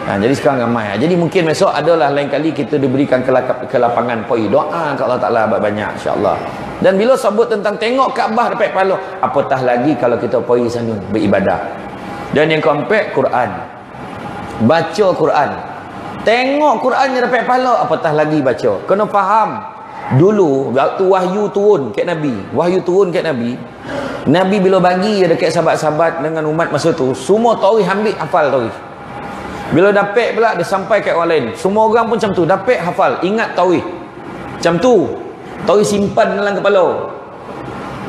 Jadi sekarang ramai. Jadi mungkin besok adalah lain kali kita diberikan ke lapangan poi. Doa ke Allah Taala banyak insya-Allah. Dan bila sebut tentang tengok Kaabah dapat pahala, apatah lagi kalau kita poi sana beribadah. Dan yang keempat, Quran. Baca Quran. Tengok Quran yang dapat pahala, apatah lagi baca. Kena faham. Dulu waktu wahyu turun kat Nabi, Nabi bila bagi dekat sahabat-sahabat dengan umat masa tu, semua tahu ambil hafal tahu. Bila dapat pula dia sampai kat orang lain. Semua orang pun macam tu, dapat hafal, ingat tahu. Macam tu. Tahu simpan dalam kepala.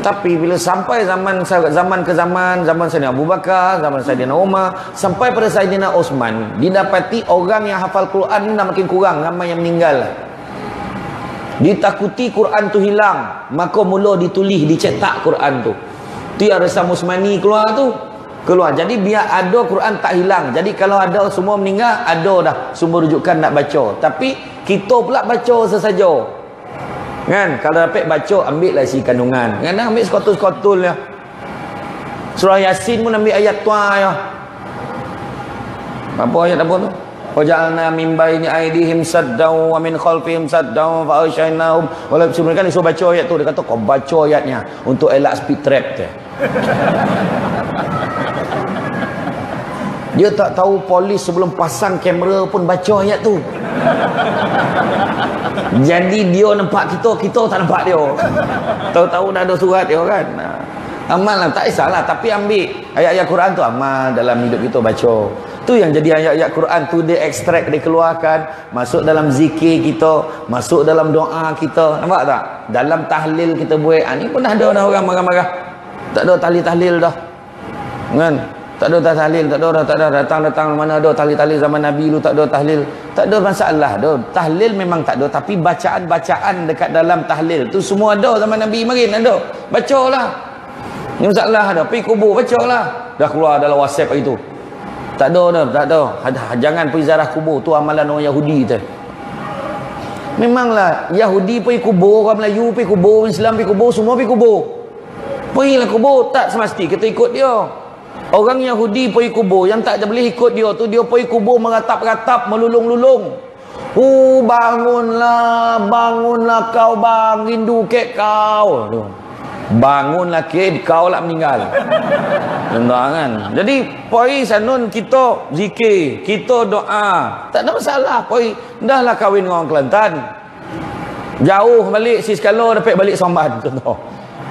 Tapi bila sampai zaman Sayyidina Abu Bakar, zaman Sayyidina Umar, sampai pada Sayyidina Osman, didapati orang yang hafal Quran ni dah makin kurang, ramai yang meninggal. Ditakuti Quran tu hilang, maka mula ditulis, dicetak Quran tu. Tu yang Resam Usmani keluar tu. Jadi biar ada Quran tak hilang. Jadi kalau ada semua meninggal, ada dah sumber rujukan nak baca. Tapi kita pula baca sesaja. Kan? Kalau dapat baca, ambil lah isi kandungan. Kadang ambil sekotul-sekotul ya. Surah Yasin pun ambil ayat tua ya. Apa ayat apa tu? Waja'alna min baini aydihim saddaw wa min khalfihim saddaw fa aghshaynahum wa la yubsirun. Kan dia suruh baca ayat tu. Dia kata kau baca ayatnya untuk elak speed trap tu. Dia tak tahu polis sebelum pasang kamera pun baca ayat tu. Jadi dia nampak kita, kita tak nampak dia. Tahu-tahu dah ada surat dia kan. Amal lah, tak kisahlah. Tapi ambil ayat-ayat Quran tu amal dalam hidup kita baca. Tu yang jadi ayat-ayat Quran tu dia ekstrak, dikeluarkan, masuk dalam zikir kita, masuk dalam doa kita. Nampak tak? Dalam tahlil kita buat. Ni pun ada dah orang marah-marah. Tak ada tahlil-tahlil dah. Kan? Tak ada tahlil, tak ada datang-datang mana ada tahlil-tahlil zaman Nabi lu, tak ada tahlil. Tak ada masalah dah. Tahlil memang tak ada, tapi bacaan-bacaan dekat dalam tahlil tu semua ada zaman Nabi marin ada. Bacalah. Ni masalah ada. Pergi kubur bacalah. Dah keluar dalam WhatsApp itu. Tak ada dah, tak ada. Jangan pergi ziarah kubur, tu amalan orang Yahudi tu. Memanglah Yahudi pergi kubur, orang Melayu pergi kubur, Islam pergi kubur, semua pergi kubur. Pergilah kubur, tak semesti kita ikut dia. Orang Yahudi pergi kubur, yang tak boleh ikut dia tu, dia pergi kubur meratap-ratap, melulung-lulung. Bangunlah kau bang, rindu kek kau. Bangunlah kek, kau lah meninggal. Tentang kan. Jadi pergi sanun kita zikir, kita doa. Tak ada masalah. Pergi dahlah kahwin dengan orang Kelantan. Jauh balik si sekala dapat balik Somban contoh.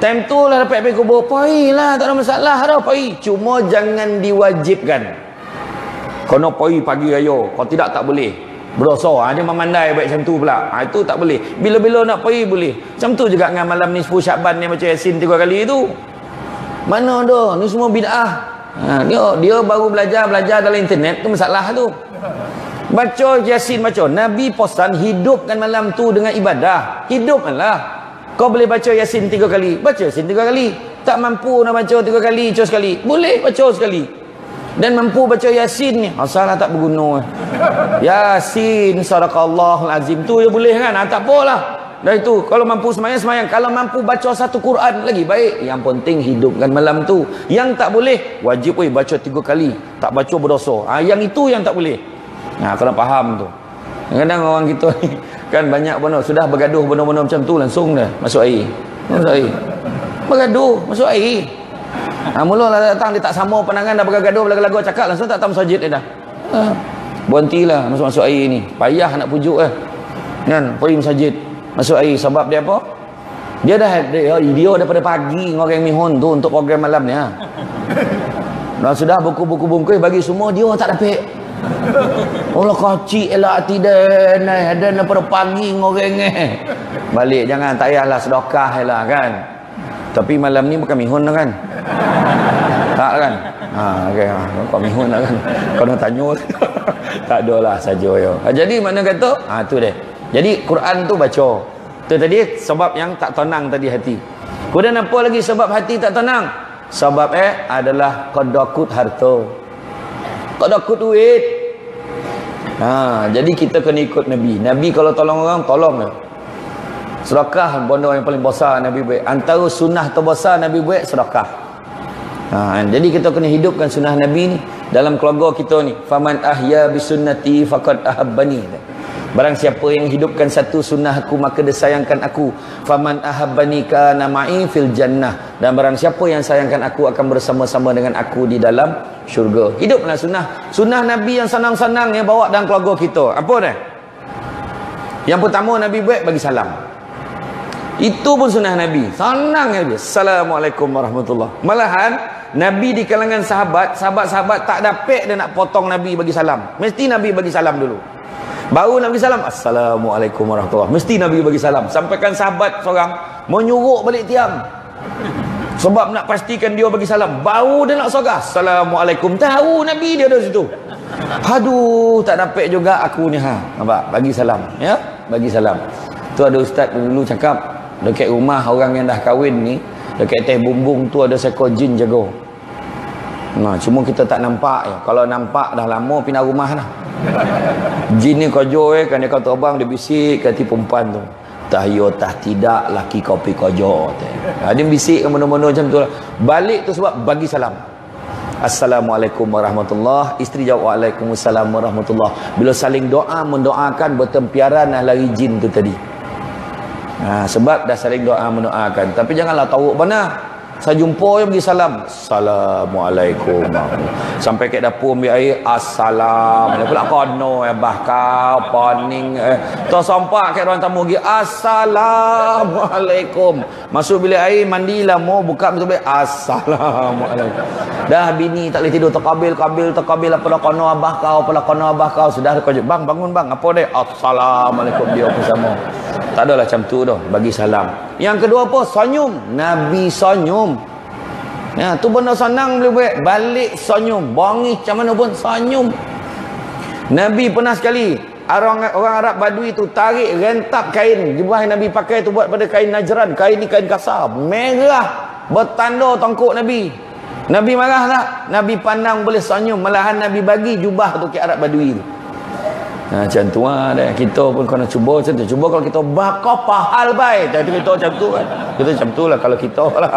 Time tu lah dapat pergi kubur, pergilah, tak ada masalah dah, pergi. Cuma jangan diwajibkan. Kena pergi pagi raya, kalau tidak tak boleh. Berdosa, dia memandai baik macam tu pula. Itu tak boleh. Bila-bila nak pergi boleh. Macam tu juga dengan malam ni 10 Syakban ni baca Yasin 3 kali tu. Mana ada, ni semua bid'ah. Dia baru belajar dalam internet tu masalah tu. Baca Yasin baca. Nabi pesan hidupkan malam tu dengan ibadah. Hidupkanlah. Kau boleh baca Yasin 3 kali, baca Yasin 3 kali. Tak mampu nak baca 3 kali, baca sekali, boleh baca sekali. Dan mampu baca Yasin ni, asalnya tak berguna. Yasin sadaqallahul azim tu dia boleh kan? Tak apalah. Dah itu, kalau mampu semayang. Kalau mampu baca satu Quran lagi baik. Yang penting hidupkan malam tu. Yang tak boleh, wajib baca 3 kali. Tak baca berdosa. Yang itu yang tak boleh. Kena faham tu. Kadang-kadang orang kita ni kan banyak benar sudah bergaduh benar-benar macam tu langsung dah masuk air. Bergaduh masuk air. Mulalah datang dia tak sama pandangan dah bergaduh lagu-lagu cakap langsung tak tahu masjid dia dah. Berhentilah masuk air ni. Payah nak pujuk kan pergi masjid. Masuk air sebab dia apa? Dia daripada pagi orang mihun tu untuk program malam ni Dan sudah buku-buku bungkus bagi semua dia tak dapat. Allah kacik elak tidak ada daripada pagi ngoreng balik jangan tak payahlah sedekah lah kan. Tapi malam ni bukan mihun lah kan. Tak kan. Okay. Kau mihun lah kan. Kau nak tanya tak ada lah saja ya. Jadi mana kata tu dia. Jadi Quran tu baca. Tu tadi sebab yang tak tenang tadi hati. Kemudian apa lagi sebab hati tak tenang? Sebab adalah qadakut harta. Qadakut duit. Jadi kita kena ikut Nabi. Nabi kalau tolong orang, tolong dia. Sedekah benda yang paling besar Nabi buat. Antara sunnah terbesar Nabi buat sedekah. Jadi kita kena hidupkan sunnah Nabi ni dalam keluarga kita ni. Faman ahya bi sunnati faqad ahabbani. Barang siapa yang hidupkan satu sunnah aku maka dia sayangkan aku. Faman ahabbani kana ma'i fil jannah. Dan barang siapa yang sayangkan aku akan bersama-sama dengan aku di dalam syurga. Hiduplah sunnah. Sunnah Nabi yang senang-senang yang bawa dalam keluarga kita. Apa dah? Yang pertama Nabi buat bagi salam. Itu pun sunnah Nabi. Senang Nabi. Assalamualaikum warahmatullahi. Malahan Nabi di kalangan sahabat-sahabat tak dapat dia nak potong Nabi bagi salam. Mesti Nabi bagi salam dulu. Baru Nabi salam, Assalamualaikum warahmatullahi. Mesti Nabi bagi salam. Sampaikan sahabat seorang menyuruh balik tiang. Sebab nak pastikan dia bagi salam. Baru dia nak sorgah, Assalamualaikum. Tahu Nabi dia ada situ. Aduh, tak dapat juga aku ni nampak? Bagi salam, ya? Bagi salam. Tu ada ustaz dulu cakap, dekat rumah orang yang dah kahwin ni, dekat teh bumbung tu ada seekor jin jaga. Cuma kita tak nampak ya. Kalau nampak dah lama pindah rumah dah. Jin ni kerja kan dia kata abang dia bisik kata perempuan tu. Tah yo tah tidak laki kopi kojo. Dia bisik mana-mana macam tu lah. Balik tu sebab bagi salam. Assalamualaikum warahmatullahi. Isteri jawab waalaikumsalam warahmatullahi. Bila saling doa mendoakan bertempiaran lari jin tu tadi. Sebab dah saling doa mendoakan. Tapi janganlah tahu mana. Saya jumpa yang bagi salam. Assalamualaikum. Sampai ke dapur ambil air. Assalamualaikum. Pula kono abah kau poning. Tersampak ke ruang tamu lagi. Assalamualaikum. Masuk bilik air mandilah mau buka betul baik. Assalamualaikum. Dah bini tak boleh tidur terkabil apa dah kono abah kau. Sudah kau bang bangun bang. Apa dia? Assalamualaikum dia pun sama. Tak adalah macam tu dah bagi salam. Yang kedua apa? Senyum. Nabi senyum. Ya, tu benda senang boleh buat. Balik senyum. Bangis macam mana pun senyum. Nabi pernah sekali orang Arab Badui tu tarik rentap kain jubah yang Nabi pakai tu buat pada kain Najran. Kain ni kain kasar, merah, bertanda tongkok Nabi. Nabi marah tak? Nabi pandang boleh senyum. Malahan Nabi bagi jubah tu ke Arab Badui tu. Macam tu lah. Kita pun kena cuba macam tu. Cuba kalau kita bakal pahal baik. Jadi kita macam tu kan. Kita macam tu lah kalau kita lah.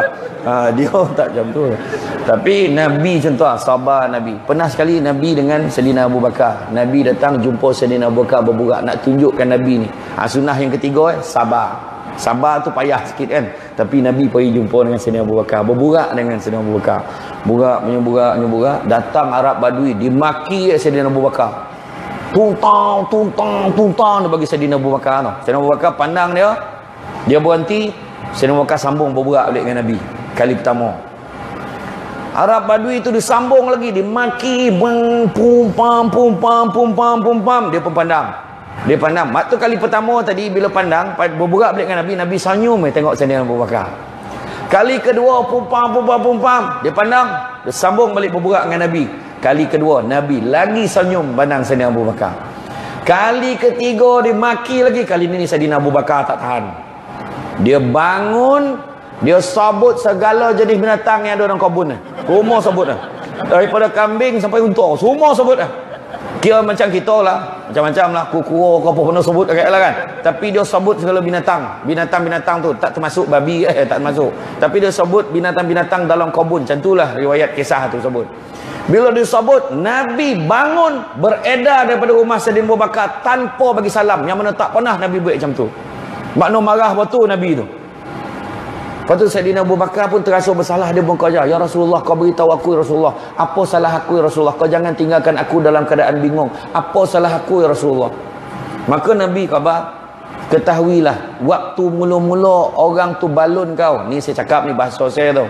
Dia tak macam tu. Tapi Nabi macam tu lah. Sabar Nabi. Pernah sekali Nabi dengan Sayyidina Abu Bakar. Nabi datang jumpa Sayyidina Abu Bakar berburak. Nak tunjukkan Nabi ni. Sunnah yang ketiga sabar. Sabar tu payah sikit kan. Tapi Nabi pergi jumpa dengan Sayyidina Abu Bakar. Berburak dengan Sayyidina Abu Bakar. Burak. Datang Arab Badui. Dimaki Sayyidina Abu Bakar. Tuntang dia bagi Sayyidina Abu Bakar tu. Sayyidina Abu Bakar pandang dia berhenti. Sayyidina Abu Bakar sambung berburak balik dengan Nabi kali pertama. Arab Badui tu disambung lagi, dimaki pumpam dia pun pandang. Waktu kali pertama tadi bila pandang berburak balik dengan Nabi, Nabi senyum tengok Sayyidina Abu Bakar. Kali kedua pumpam dia pandang, dia sambung balik berburak dengan Nabi. Kali kedua Nabi lagi senyum pandang Sayyidina Abu Bakar. Kali ketiga dimaki lagi. Kali ini Sayyidina Abu Bakar tak tahan. Dia bangun, dia sabut segala jenis binatang yang ada dalam kebun ni. Semua sabut dah. Daripada kambing sampai unta, semua sabut dah. Kira macam kita lah, macam-macam lah, kuku apa pun sebut lah kan. Tapi dia sebut segala binatang. Binatang-binatang tu tak termasuk babi tak termasuk. Tapi dia sebut binatang-binatang dalam kebun. Macam itulah riwayat kisah tu sebut. Bila disebut Nabi bangun beredar daripada rumah Sayyidina Abu Bakar tanpa bagi salam, yang mana tak pernah Nabi buat macam tu. Makna marah betul Nabi tu. Lepas tu Sayyidina Abu Bakar pun terasa bersalah. Dia pun kata, ya Rasulullah, kau beritahu aku ya Rasulullah, apa salah aku ya Rasulullah, kau jangan tinggalkan aku dalam keadaan bingung. Apa salah aku ya Rasulullah. Maka Nabi khabar, ketahuilah waktu mula-mula orang tu balun kau. Ni saya cakap ni bahasa saya tu.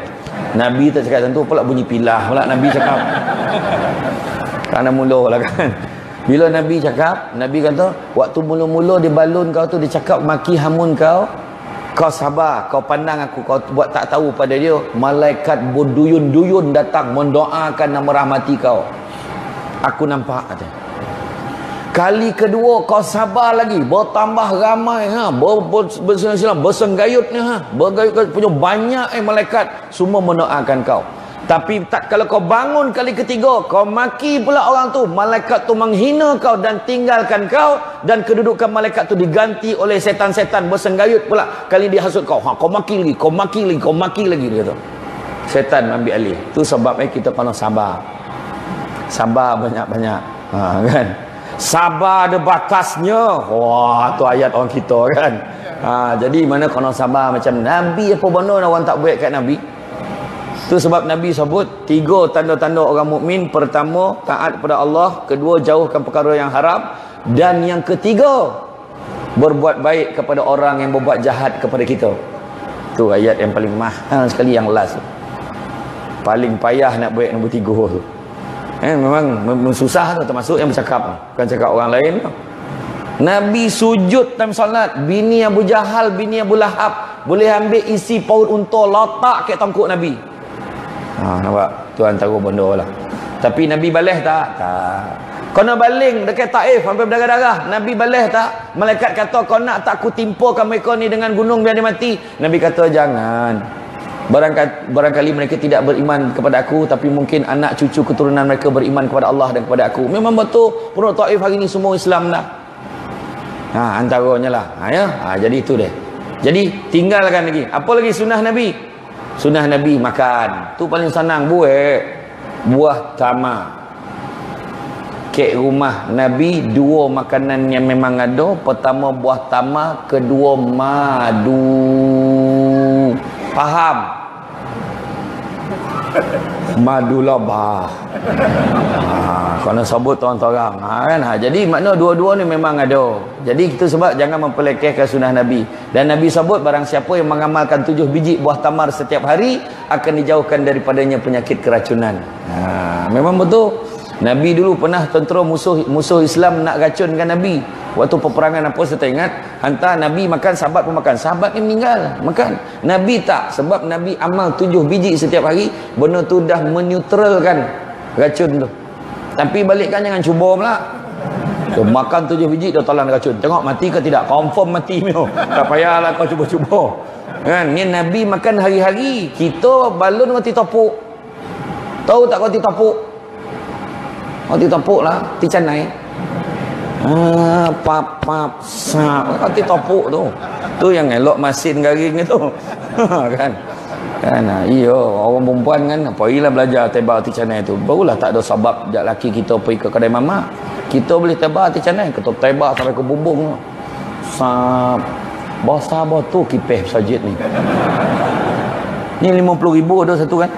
Nabi tak cakap tentu pula bunyi pilah pula Nabi cakap. Kerana mula lah kan. Bila Nabi cakap, Nabi kata waktu mula-mula dia balun kau tu, dia cakap maki hamun kau, kau sabar, kau pandang aku, kau buat tak tahu pada dia, malaikat berduyun-duyun datang mendoakan dan merahmati kau. Aku nampak kata. Kali kedua kau sabar lagi, bertambah ramai bersenggayutnya bergayut punya banyak malaikat semua mendoakan kau. Tapi tak, kalau kau bangun kali ketiga, kau maki pula orang tu, malaikat tu menghina kau dan tinggalkan kau, dan kedudukan malaikat tu diganti oleh setan-setan bersenggayut pula. Kali dia hasut kau, kau maki lagi dia tu. Setan ambil alih. Tu sebabnya kita kena sabar. Sabar banyak-banyak. Kan? Sabar ada batasnya. Wah, tu ayat orang kita kan. Jadi mana kena sabar macam Nabi, apa benda orang tak buat kat Nabi. Tu sebab Nabi sebut 3 tanda-tanda orang mukmin. Pertama, taat kepada Allah. Kedua, jauhkan perkara yang haram. Dan yang ketiga, berbuat baik kepada orang yang berbuat jahat kepada kita. Tu ayat yang paling mahal sekali, yang last. Paling payah nak buat nombor 3 tu. Memang susah tu, termasuk yang bercakap. Bukan cakap orang lain. Nabi sujud time solat. Bini Abu Jahal, bini Abu Lahab boleh ambil isi paut unta, letak kat tongkok Nabi. Nampak? Tu antara benda lah. Tapi Nabi balas tak? Tak. Kau nak baling dekat Taif sampai berdarah-darah, Nabi balas tak? Malaikat kata, kau nak tak aku timpakan mereka ni dengan gunung biar dia mati? Nabi kata, jangan. Barangkali mereka tidak beriman kepada aku, tapi mungkin anak cucu keturunan mereka beriman kepada Allah dan kepada aku. Memang betul penduduk Taif hari ni semua Islam dah. Antaranya lah. Ya. Jadi itu dia. Jadi tinggalkan lagi. Apa lagi sunnah Nabi? Sunnah Nabi makan. Tu paling senang buah tamar. Kek rumah Nabi dua makanan yang memang ada. Pertama buah tamar, kedua madu. Faham? Madu labah. Kena sebut orang-orang kan. Jadi makna dua-dua ni memang ada. Jadi kita sebab jangan memperlekehkan sunnah Nabi. Dan Nabi sebut barang siapa yang mengamalkan 7 biji buah tamar setiap hari akan dijauhkan daripadanya penyakit keracunan. Memang betul. Nabi dulu pernah tentera musuh Islam nak racunkan Nabi. Waktu peperangan apa saya tak ingat. Hantar Nabi makan, sahabat pun makan. Sahabat ni meninggal makan. Nabi tak. Sebab Nabi amal 7 biji setiap hari. Benda tu dah menetralkan racun tu. Tapi balikkan jangan cuba pula. Makan 7 biji dah talan racun. Tengok mati ke tidak. Confirm mati ni. Tak payahlah kau cuba-cuba. Kan? Ni Nabi makan hari-hari. Kita balon roti topuk. Tahu tak roti topuk? Roti topuk lah. Roti canai. Roti topuk tu. Tu yang elok masin garing tu. Kan? Iya, orang perempuan kan pergilah belajar tebal roti canai tu. Barulah tak ada sebab jak laki kita pergi ke kedai mamak. Kita boleh tebal roti canai, kita tebal sampai ke bumbung tu. Sabar tu kipeh sajid ni. Ni 50,000 ada satu kan?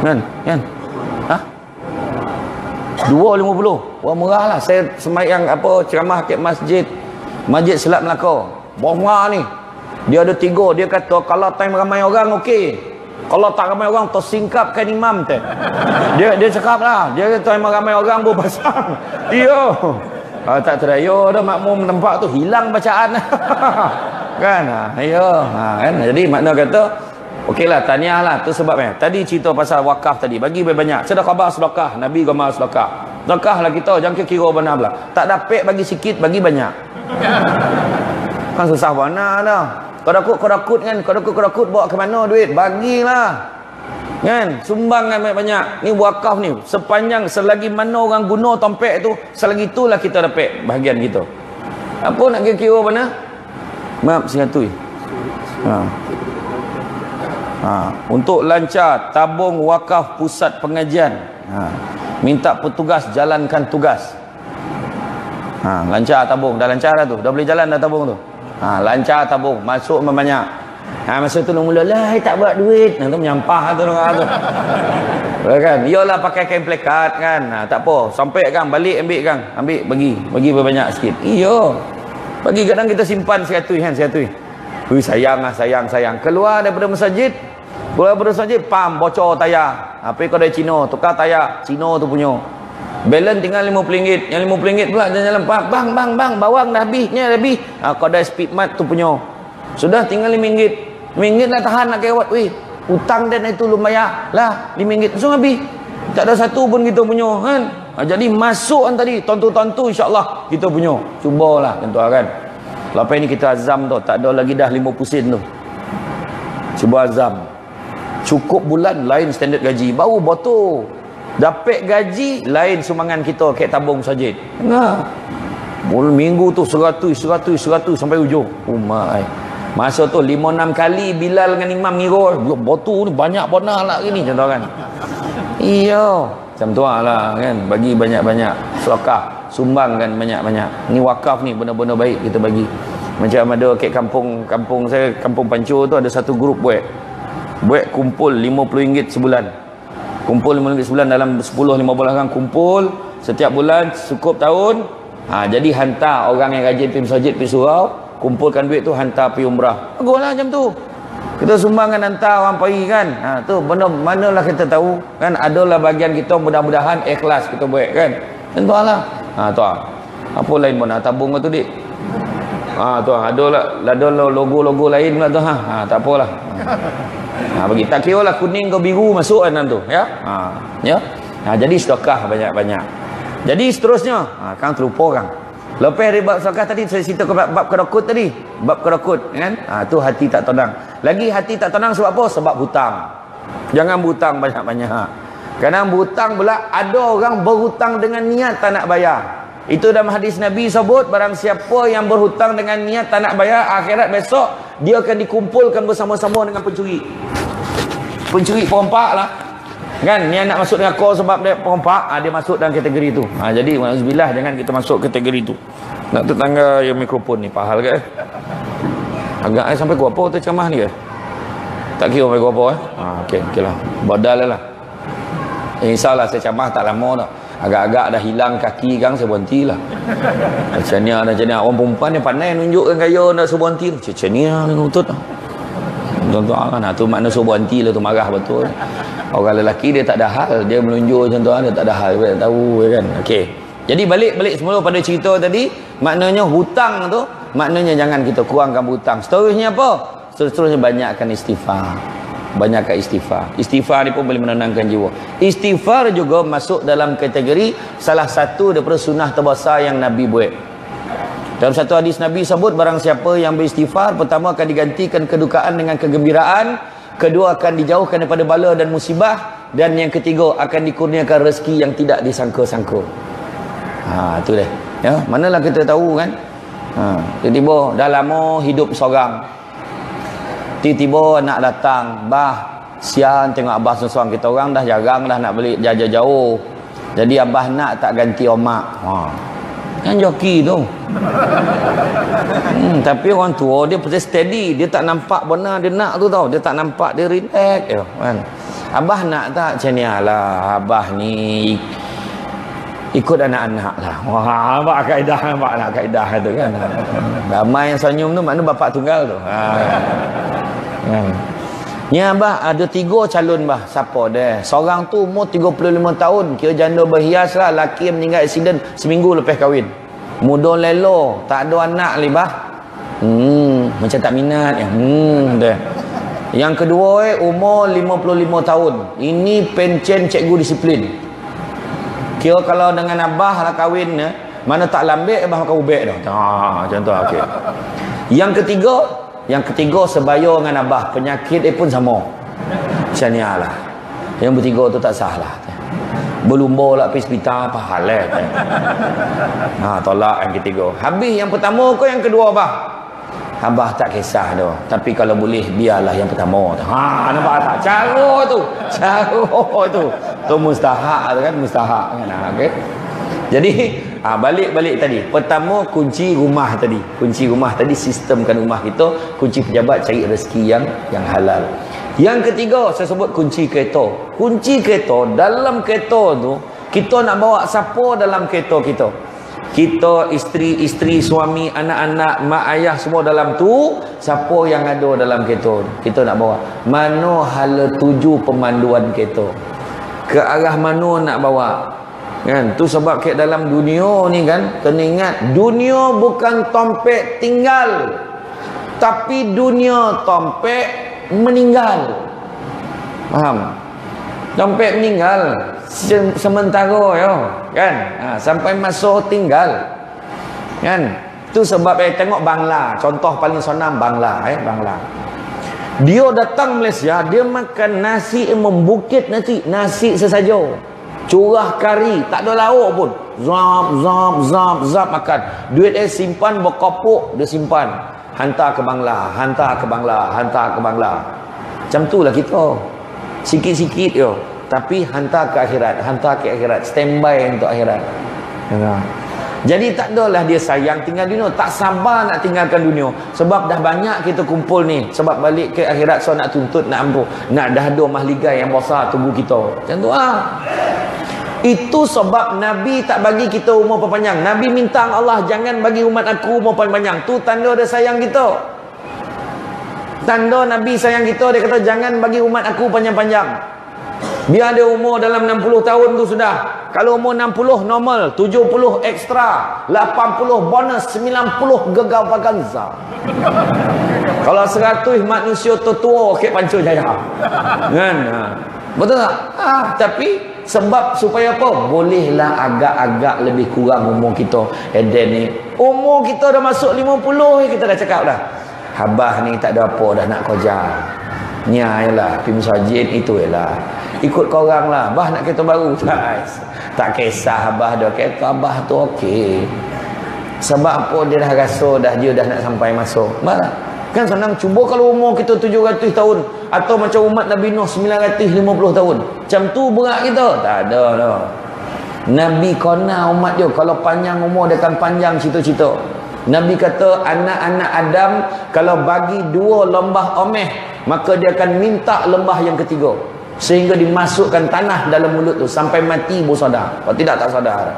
Kan? 2.50. Wah murah lah. Saya semayang ceramah kat masjid Selat Melaka. Murah ni. Dia ada 3. Dia kata kalau time ramai orang okey. Kalau tak ramai orang tersingkapkan imam tu. Dia cakap lah. Dia kata time ramai orang berpasang. Dia. Tak teraya dah makmum nampak tu hilang bacaan. Kan? Kan? Jadi makna kata okeylah, tahniah lah. Tu sebabnya. Tadi cerita pasal wakaf tadi. Bagi banyak. Sedekah. Nabi gamal sedekah. Sedekah lah kita. Jangan kira benar belah. Tak dapat bagi sikit, bagi banyak. Kan susah mana dah. Kodakut kan. Kodakut bawa ke mana duit? Bagilah. Kan? Sumbang kan banyak. Ni wakaf ni. Selagi mana orang guna tompek tu, selagi itulah kita dapat bahagian kita. Apa nak kira benar? Maaf, singatui. Untuk lancar tabung wakaf pusat pengajian, minta petugas jalankan tugas. Lancar tabung, dah lancar dah tu, dah boleh jalan dah tabung tu. Lancar tabung, masuk banyak. Masa tu mula lah tak buat duit, tu menyampah tu orang tu. Kan? Iyalah pakai kain plekat kan. Tak apa, sampai kan balik ambil kan. Bagi banyak sikit. Iya. Bagi kadang kita simpan sekatui kan, sekatui. Sayang. Keluar daripada masjid, pam bocor tayar. Apa kau dari Cina, tukar tayar Cina tu punya. Balance tinggal RM50. Yang RM50 pula jalan bang, bawang dah habis, ni dah habis. Kau dari Speedmart tu punya. Sudah tinggal RM5. RM5 dah tahan nak kewat. Hutang dan itu lumayan lah RM5 langsung habis. Tak ada satu pun kita punya kan. Jadi masuk kan tadi tontu insya-Allah kita punya. Cubalah tuan-tuan kan. Lepas ni kita azam tu, tak ada lagi dah 50 sen tu. Cuba azam. Cukup bulan lain standard gaji, baru botol. Dapat gaji lain sumbangan kita kat tabung masjid. Enggak. Minggu tu 100 sampai ujung. Masa tu 5-6 kali Bilal dengan Imam ngira botol ni banyak bonah lah gini contoh kan. Iya, macam tu lah kan, bagi banyak-banyak sedekah. Sumbangkan banyak-banyak. Ni wakaf ni benda-benda baik kita bagi. Macam ada kat kampung saya, Kampung Pancur tu ada satu grup buat kumpul RM50 sebulan. Kumpul RM50 sebulan dalam 10-15 orang kumpul setiap bulan cukup tahun. Jadi hantar orang yang rajin pergi masjid, pergi surau, kumpulkan duit tu hantar pergi umrah. Baguslah macam tu. Kita sumbangkan hantar orang pergi kan. Tu benda manalah kita tahu kan, adalah bagian kita, mudah-mudahan ikhlas kita buat kan. Tentulah. Tuan. Apa lain pun tabung tu dik. Tuan ada logo-logo lain pula tu tak apalah. Bagi tak kira lah kuning ke biru masuk kan tu ya. Jadi sedekah banyak-banyak. Jadi seterusnya kan terlupa kan. Lepas dari bab sedekah tadi saya cerita ke bab kedokut tadi. Bab kedokut kan. Tu hati tak tenang. Lagi hati tak tenang sebab apa? Sebab hutang. Jangan berhutang banyak-banyak. Kadang berhutang pula ada orang berhutang dengan niat tak nak bayar. Itu dalam hadis Nabi sebut, barang siapa yang berhutang dengan niat tak nak bayar, akhirat besok dia akan dikumpulkan bersama-sama dengan pencuri. Pencuri perompak lah. Kan, ni nak masuk dengan kau sebab dia perompak, dia masuk dalam kategori tu. Jadi Alhamdulillah, jangan kita masuk kategori tu. Nak tetangga yang mikrofon ni, pahal ke? Agak sampai ke apa tu ceramah ni ke? Tak kira sampai ke apa okey lah. Badal lah. InsyaAllah saya ceramah tak lama tak. Agak-agak dah hilang kaki kan, saya berhenti lah. Macam ni orang perempuan yang pandai nunjukkan gaya nak suruh berhenti. Macam ni lah dia nutut lah. Tuan-tuan kan, tu makna suruh berhenti lah tu, marah betul. Orang lelaki dia tak ada hal, dia menunjuk macam tu, dia tak ada hal, dia tak tahu kan. Okey. Jadi balik semula pada cerita tadi, maknanya hutang tu, maknanya jangan kita kurangkan hutang. Seterusnya apa? Seterusnya banyakkan istighfar. Banyakkan istighfar. Istighfar ni pun boleh menenangkan jiwa. Istighfar juga masuk dalam kategori salah satu daripada sunnah terbesar yang Nabi buat. Dalam satu hadis Nabi sebut, barang siapa yang beristighfar, pertama akan digantikan kedukaan dengan kegembiraan, kedua akan dijauhkan daripada bala dan musibah, dan yang ketiga akan dikurniakan rezeki yang tidak disangka-sangka. Itu deh. Ya, manalah kita tahu kan. Tiba-tiba dah lama hidup seorang. Tiba-tiba nak datang, bah, sian tengok abah seorang kita orang dah jarang dah nak beli jaja jauh. Jadi abah nak tak ganti omak. Kan joki tu. Tapi orang tua dia pasti steady, dia tak nampak benar dia nak tu tau, dia tak nampak, dia relax kan. Abah nak tak macam ni lah, abah ni ikut anak-anak lah. Abah kaedah, abah nak kaedah tu kan. Ramai yang senyum tu makna bapak tunggal tu. Ni abah ada 3 calon bah. Siapa dia? Seorang tu umur 35 tahun, kira janda berhias lah, laki meninggal aksiden seminggu lepas kahwin. Muda lelo, tak ada anak lagi bah. Macam tak minat ya. Dia. Yang kedua umur 55 tahun. Ini pencen cikgu disiplin. Kira kalau dengan abah lah kahwin mana tak lambik abah makan ubek dah. Macam tu okey. Yang ketiga sebaya dengan abah, penyakit pun sama. Macam ni lah. Yang bertiga tu tak sah lah. Berlumba lah pergi hospital apa hal tolak yang ketiga. Habis yang pertama ke yang kedua abah? Abah tak kisah tu. Tapi kalau boleh biarlah yang pertama tu. Nampak tak? Cara tu. Tu mustahak tu kan, mustahak kan. Okey. Jadi balik tadi. Pertama kunci rumah tadi. Kunci rumah tadi, sistemkan rumah kita. Kunci pejabat cari rezeki yang halal. Yang ketiga saya sebut kunci kereta. Kunci kereta, dalam kereta tu kita nak bawa siapa dalam kereta kita? Kita, isteri, suami, anak-anak, mak ayah semua dalam tu. Siapa yang ada dalam kereta kita nak bawa? Mana hala tuju pemanduan kereta? Ke arah mana nak bawa? Kan? Tu sebab kat dalam dunia ni kan, kena ingat, dunia bukan tompek tinggal, tapi dunia tompek meninggal. Faham? Dompet meninggal sementara ya, kan? Sampai masa tinggal. Kan? Tu sebab tengok Bangla, contoh paling sonam Bangla, Bangla. Dia datang Malaysia, dia makan nasi membukit nasi sesaja. Curah kari, tak ada lauk pun. Zap makan. Duit simpan berkopuk, dia simpan. Hantar ke Bangla. Macam tu lah kita. Sikit-sikit je. Tapi hantar ke akhirat. Standby untuk akhirat. Jadi tak adalah dia sayang tinggal dunia. Tak sabar nak tinggalkan dunia. Sebab dah banyak kita kumpul ni. Sebab balik ke akhirat, so nak tuntut, nak ampuh. Nak dah ada mahligai yang besar tunggu kita. Macam tu lah. Itu sebab Nabi tak bagi kita umur panjang. Nabi minta Allah, jangan bagi umat aku umur panjang. Tu tanda dia sayang kita. Tanda Nabi sayang kita, dia kata jangan bagi umat aku panjang-panjang. Biar dia umur dalam 60 tahun tu sudah. Kalau umur 60 normal, 70 ekstra, 80 bonus, 90 gegar vaganza. Kalau 100 manusia tua ke Pancu Jaya. Kan? Betul tak? Tapi sebab supaya apa? Bolehlah agak-agak lebih kurang umur kita. Eden ni umur kita dah masuk 50, kita dah cakap dah, Abah ni tak ada apa dah nak kerja. Nya ialah pergi masjid, itu ialah ikut korang lah. Bah nak kereta baru. Tak kisah abah dah kata abah tu okey. Sebab apa dia dah rasa dia dah nak sampai masuk. Malah kan senang. Cuba kalau umur kita 700 tahun atau macam umat Nabi Nuh 950 tahun. Macam tu berat kita. Tak ada dah. Nabi kona umat dia kalau panjang umur dia akan panjang cita-cita. Nabi kata anak-anak Adam kalau bagi 2 lembah omeh maka dia akan minta lembah yang ketiga sehingga dimasukkan tanah dalam mulut tu sampai mati baru sadar. Kalau tidak tak sadar.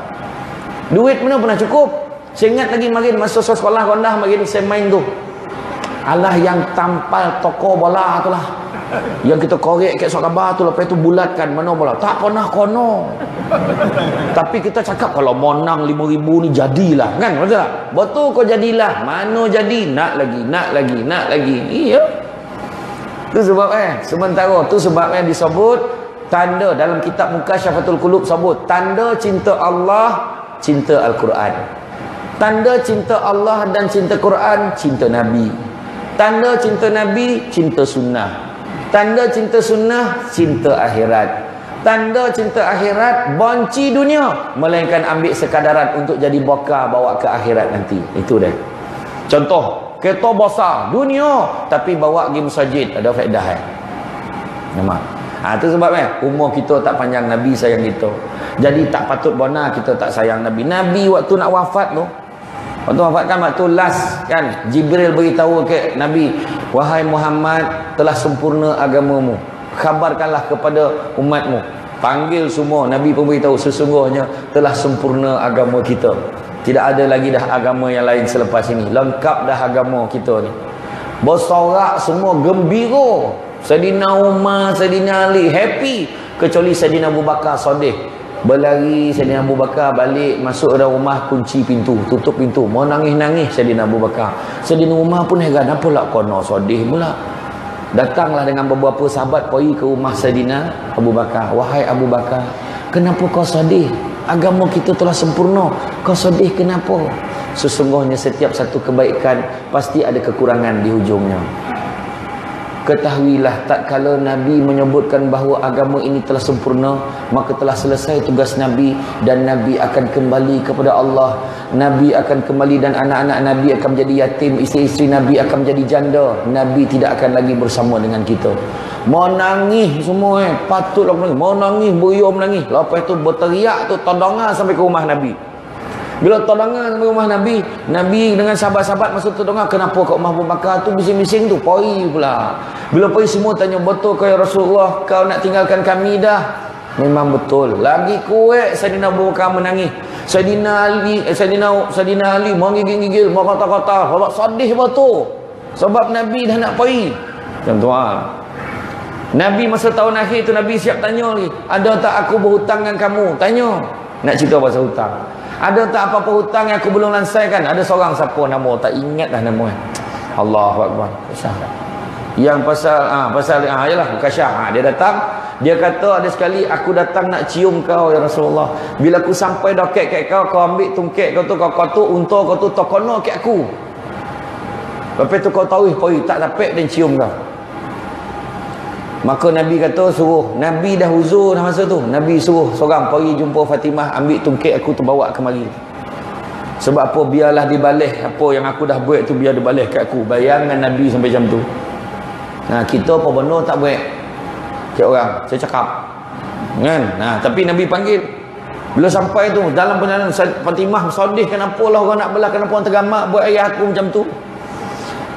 Duit mana pernah cukup. Saya ingat lagi mari masa sekolah rendah mari saya main tu. Alah yang tampal toko bola tu lah. Yang kita korek kat surat khabar tu lepas tu bulatkan mana bola. Tak pernah kono. Tapi kita cakap kalau menang 5,000 ni jadilah. Kan? Betul tak? Betul kau jadilah. Mana jadi? Nak lagi. Iya. Tu sebab sementara tu sebabnya disebut tanda dalam kitab Mukasyafatul Qulub sebut tanda cinta Allah, cinta Al-Quran. Tanda cinta Allah dan cinta Quran, cinta Nabi. Tanda cinta Nabi, cinta sunnah. Tanda cinta sunnah, cinta akhirat. Tanda cinta akhirat, benci dunia, melainkan ambil sekadaran untuk jadi bekal bawa ke akhirat nanti. Itu dia. Contoh, kereta besar dunia tapi bawa pergi masjid, ada faedah nampak? Itu sebab umur kita tak panjang, Nabi sayang kita. Jadi tak patut bona kita tak sayang Nabi. Nabi waktu nak wafat tu, waktu wafat kan waktu last kan, Jibril beritahu ke Nabi, wahai Muhammad, telah sempurna agamamu, khabarkanlah kepada umatmu. Panggil semua, Nabi pun beritahu sesungguhnya telah sempurna agama kita. Tidak ada lagi dah agama yang lain selepas ini. Lengkap dah agama kita ni. Bersorak semua gembira. Sayyidina Umar, Sayyidina Ali happy, kecuali Sayyidina Abu Bakar sedih. Berlari Sayyidina Abu Bakar balik masuk dalam rumah, kunci pintu, tutup pintu, mau nangis-nangis Sayyidina Abu Bakar. Sayyidina Umar pun heran, apa lah kono sedih pula. Datanglah dengan beberapa sahabat pergi ke rumah Sayyidina Abu Bakar. Wahai Abu Bakar, kenapa kau sedih? Agama kita telah sempurna, kau sedih kenapa? Sesungguhnya setiap satu kebaikan pasti ada kekurangan di hujungnya. Ketahuilah tak kala Nabi menyebutkan bahawa agama ini telah sempurna, maka telah selesai tugas Nabi dan Nabi akan kembali kepada Allah. Nabi akan kembali dan anak-anak Nabi akan menjadi yatim, isteri-isteri Nabi akan menjadi janda. Nabi tidak akan lagi bersama dengan kita. Mau nangis semua patutlah menangis. Mau nangis, buyur menangis. Lepas tu berteriak tu todongan sampai ke rumah Nabi. Bila todongan sampai rumah Nabi, Nabi dengan sahabat-sahabat masuk todongan, kenapa kat rumah Abu Bakar tu bising-bising tu? Poi pula. Bila poi semua tanya, betul kau ya Rasulullah, kau nak tinggalkan kami dah? Memang betul. Lagi kuat Sayyidina Abu Bakar menangis. Sayyidina Ali mau gigil-gigil, mau kata-kata, sebab sedih betul. Sebab Nabi dah nak pergi. Tuan-tuan, Nabi masa tahun akhir tu Nabi siap tanya lagi, ada tak aku berhutang dengan kamu? Tanya. Nak cerita pasal hutang. Ada tak apa-apa hutang yang aku belum lansaikan? Ada seorang siapa nama, tak ingat dah nama. Allahu Akbar. Yang pasal yalah Bukasyah. Dia datang, dia kata ada sekali aku datang nak cium kau ya Rasulullah. Bila aku sampai doket kat kau, kau ambil tungkek kau tu, kau kotuk unta kau tu tokono kat aku. Lepas tu kau tahu pergi tak dapat dan cium kau. Maka Nabi kata suruh, Nabi dah huzur dah masa tu, Nabi suruh seorang pergi jumpa Fatimah, ambil tungkek aku tu bawa kemari. Sebab apa? Biarlah dibalas apa yang aku dah buat tu, biar dibalas kat aku. Bayangkan Nabi sampai macam tu. Nah, kita apa benda tak buat kat orang, saya cakap kan. Nah, tapi Nabi panggil. Bila sampai tu dalam perjalanan, Fatimah sedih, kenapa lah orang nak belah, kenapa orang tergamak buat ayah aku macam tu.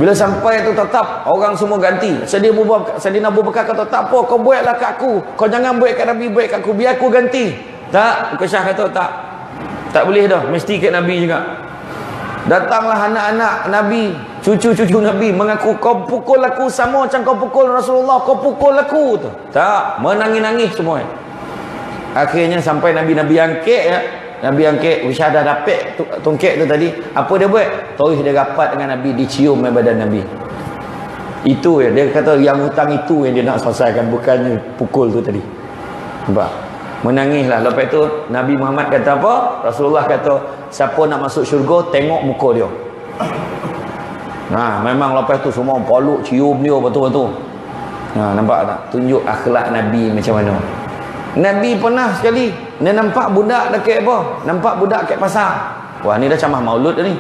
Bila sampai tu tetap orang semua ganti. Sayyidina Abu Bakar kata, tak apa, kau buatlah kat aku. Kau jangan buat kat Nabi, buat kat aku, biar aku ganti. Tak, Bukasyah kata tak. Tak boleh dah, mesti kat Nabi juga. Datanglah anak-anak Nabi, cucu-cucu Nabi mengaku, kau pukul aku sama macam kau pukul Rasulullah, kau pukul aku tu. Tak, menangis-nangis semua. Akhirnya sampai Nabi angkat ya. Nabi angkat, Usyah dah dapat tungkek tu tadi. Apa dia buat? Terus dia rapat dengan Nabi, dicium badan Nabi. Itu ya, dia kata yang hutang itu yang dia nak selesaikan, bukannya pukul tu tadi. Nampak? Menangislah. Lepas tu Nabi Muhammad kata apa? Rasulullah kata, siapa nak masuk syurga, tengok muka dia. Nah, memang lepas tu semua peluk, cium dia betul-betul. Nah, nampak tak? Tunjuk akhlak Nabi macam mana. Nabi pernah sekali Ni nampak budak dekat apa? Nampak budak kat pasar. Wah, ni dah camah maulud dah ni.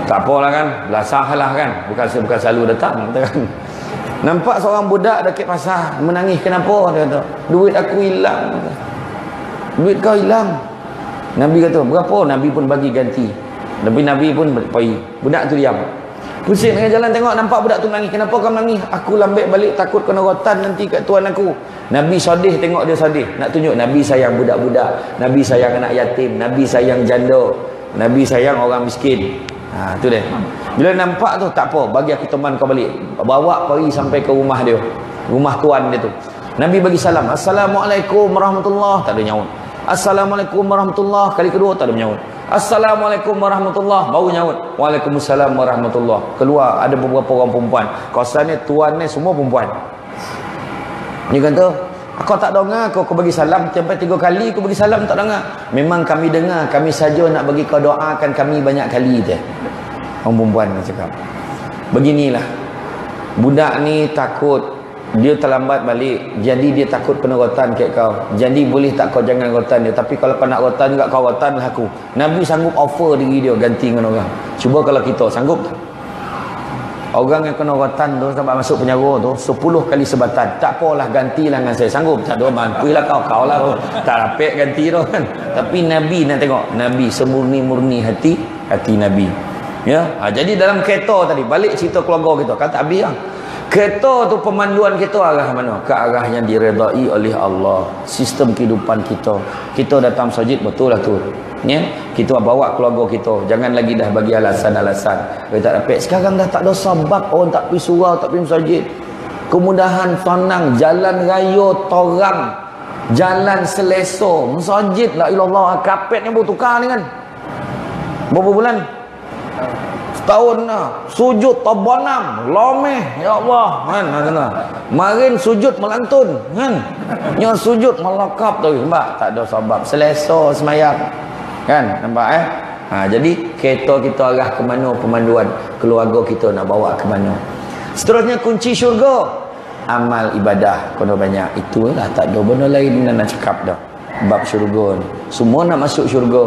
Tak apalah kan, belasah lah kan. Bukan selalu datang kan. Nampak seorang budak dekat pasar menangis, kenapa? Dia kata, duit aku hilang. Duit kau hilang. Nabi kata, berapa? Nabi pun bagi ganti. Tapi Nabi pun pergi. Budak tu diam. Pusing tengah jalan tengok nampak budak tu nangis. Kenapa kau nangis? Aku lambek balik takut kena rotan nanti kat tuan aku. Nabi sedih, tengok dia sedih. Nak tunjuk Nabi sayang budak-budak. Nabi sayang anak yatim. Nabi sayang janda. Nabi sayang orang miskin. Ha, tu dia. Bila nampak tu tak apa, bagi aku teman kau balik. Bawa pergi sampai ke rumah dia. Rumah tuan dia tu. Nabi bagi salam. Assalamualaikum warahmatullahi. Tak ada nyaut. Assalamualaikum warahmatullahi. Kali kedua tak ada nyaut. Assalamualaikum warahmatullahi. Baru nyaut. Waalaikumsalam warahmatullahi. Keluar ada beberapa orang perempuan. Kawasan ni tuan ni semua perempuan. Dia kata, aku tak dengar kau bagi salam sampai 3 kali aku bagi salam tak dengar. Memang kami dengar, kami saja nak bagi kau doakan kami banyak kali je. Orang perempuan ni cakap. Beginilah. Budak ni takut dia terlambat balik, jadi dia takut kena rotan kat kau. Jadi boleh tak kau jangan rotan dia, tapi kalau kau nak rotan juga kau rotanlah aku. Nabi sanggup offer diri dia ganti dengan orang. Cuba kalau kita sanggup tak? Orang yang kena rotan tu sampai masuk penjara tu 10 kali sebatan. Tak apalah, gantilah dengan saya. Sanggup tak? Doa bantuilah kau lah tu. Tak rapik ganti tu kan. Tapi Nabi nak tengok, Nabi semurni-murni hati Nabi. Ya. Jadi dalam kereta tadi, balik cerita keluarga kita, kata habis lah. Kereta tu pemanduan kita arah mana? Ke arah yang diredai oleh Allah. Sistem kehidupan kita. Kita datang masjid, betul lah tu. Ya? Kita bawa keluarga kita. Jangan lagi dah bagi alasan-alasan. Kita tak dapat. Sekarang dah tak ada sebab orang tak pergi surau, tak pergi masjid. Kemudahan, tenang. Jalan raya, torang. Jalan selesa. Masjid, la ilallah. Kapetnya baru tukar ni kan. Berapa bulan? Setahun dah. Sujud tabanam, lomeh, ya Allah kan. Marin sujud melantun kan. Nya sujud melakap tu nampak tak ada sebab, selesa semayang kan, nampak jadi kereta kita arah ke mana, pemanduan keluarga kita nak bawa ke mana. Seterusnya kunci syurga amal ibadah kena banyak. Itulah, tak ada benda lain nak cakap dah. Bab syurga ni semua nak masuk syurga.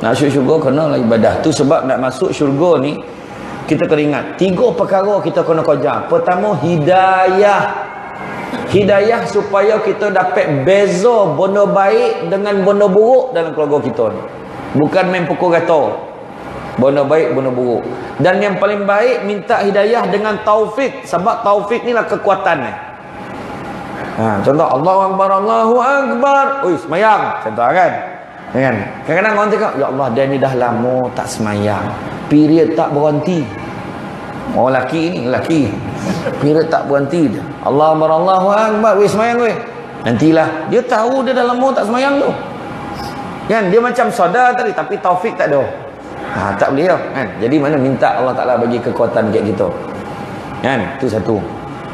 Nak masuk syurga kenalah ibadah. Tu sebab nak masuk syurga ni kita kena ingat 3 perkara kita kena kejar. Pertama, hidayah. Hidayah supaya kita dapat beza benda baik dengan benda buruk dalam keluarga kita ni. Bukan main pukul rata. Benda baik, benda buruk. Dan yang paling baik minta hidayah dengan taufik, sebab taufik ni lah kekuatan ni. Contoh Allahu Akbar, Allahu Akbar. Ui, semayang. Contoh kan? Kan? Kadang-kadang orang tengok, ya Allah, dia ni dah lama tak semayang. Period tak berhenti. Orang lelaki ni, lelaki. Period tak berhenti. Allah Akbar, Allahu Akbar. Weh, semayang weh. Nantilah. Dia tahu dia dah lama tak semayang tu. Kan? Dia macam sadar tadi, tapi taufik tak ada. Tak boleh kan? Jadi mana minta Allah Ta'ala bagi kekuatan kat kita. Kan? Itu satu.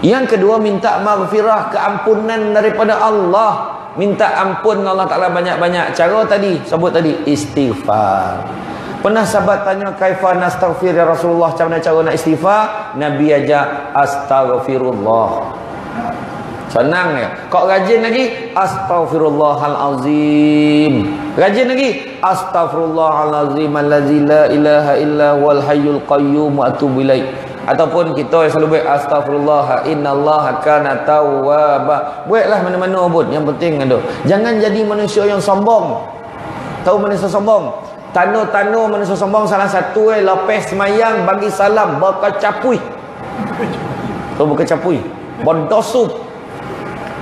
Yang kedua, minta maghfirah, keampunan daripada Allah. Minta ampun Allah Ta'ala banyak-banyak. Cara tadi, sebut tadi, istighfar. Pernah sahabat tanya, kaifa nastaghfir ya Rasulullah, macam mana cara nak istighfar? Nabi ajar, astaghfirullah. Senang ya. Kau rajin lagi, astaghfirullahalazim. Rajin lagi, astaghfirullahalazim allazi la ilaha illa wal hayyul qayyum wa atubu ilaih. Ataupun kita yang selalu buat astaghfirullah innallaha kana tawwaba. Buatlah mana-mana pun, yang penting ada. Jangan jadi manusia yang sombong. Tahu manusia sombong? Tano-tano manusia sombong salah satu lepas semayang bagi salam berkecapui. Tahu berkecapui? Bodosup.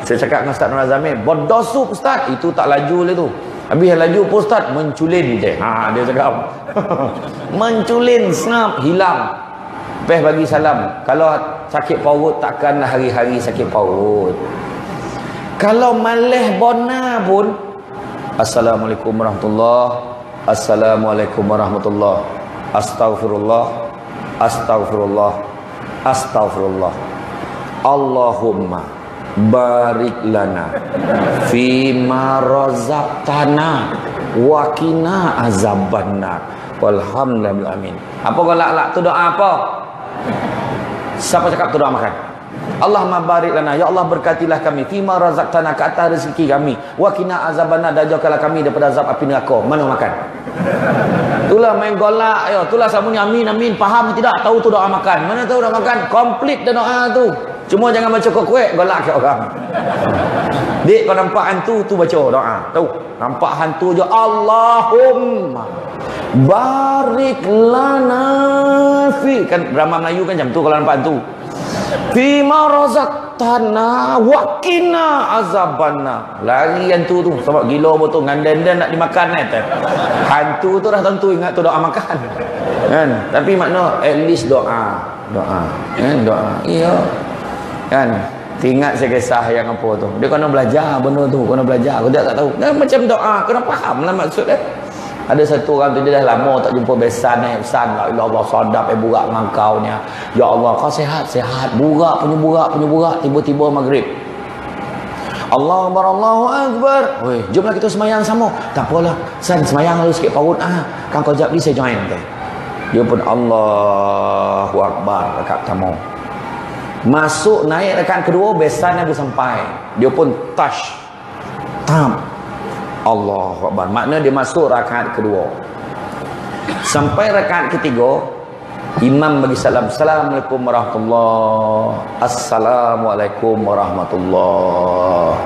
Saya cakap dengan Ustaz Nur Azamil, bodosup Ustaz, itu tak laju lah tu. Habis laju pun Ustaz menculin je. Dia cakap. Menculin, snap, hilang. Lepas bagi salam. Kalau sakit perut, takkanlah hari-hari sakit perut. Kalau malih bona pun, Assalamualaikum warahmatullahi. Assalamualaikum warahmatullahi. Astaghfirullah. Astaghfirullah. Astaghfirullah. Allahumma barik lana fima razaqtana wa qina azabannar. Walhamdulillah. Amin. Apa kalau lak tu doa apa? Siapa cakap tu doa makan? Allahumma barik lana, ya Allah berkatilah kami fima razaqtana, ke atas rezeki kami, wa qina azabannar, dan jauhkanlah kami daripada azab api neraka. Mana makan? Itulah main golak ya, itulah sabun amin amin, faham tidak? Tahu tu doa makan. Mana tahu doa makan? Komplit dah doa tu. Cuma jangan baca kuek golak ke orang. Dik, kau nampak hantu tu baca doa. Tahu? Nampak hantu je, Allahumma barik lana fi, kan drama Melayu kan macam tu kalau nampak hantu. Fima razaqtana wa qina azabannar. Lari hantu tu sebab gila betul, ngandan-dan nak dimakan kan. Hantu tu dah tentu ingat tu doa makan. Kan? Tapi makna at least doa. Kan doa. Iya. Kan? Ingat saya kisah yang apa tu. Dia kena belajar benda tu, kena belajar. Kau tak tahu. Dan macam doa, kena faham lah maksud dia. Ada satu orang tu, dia dah lama tak jumpa besan ni. Besan, ya Allah sadap burak dengan kau ni. Ya Allah kau sihat. Burak punya burak. Tiba-tiba maghrib. Allahu Akbar. Weh, jomlah kita semayang sama. Tak apalah. San semayang lalu sikit paut. Kan kau jap ni saya join. Dia pun Allahu Akbar rakaat pertama. Masuk naik rakaat kedua, besan Nabi sampai. Dia pun touch. Tam. Allahu Akbar. Makna dia masuk rakaat kedua. Sampai rakaat ketiga, imam bagi salam. Assalamualaikum warahmatullahi. Assalamualaikum warahmatullahi.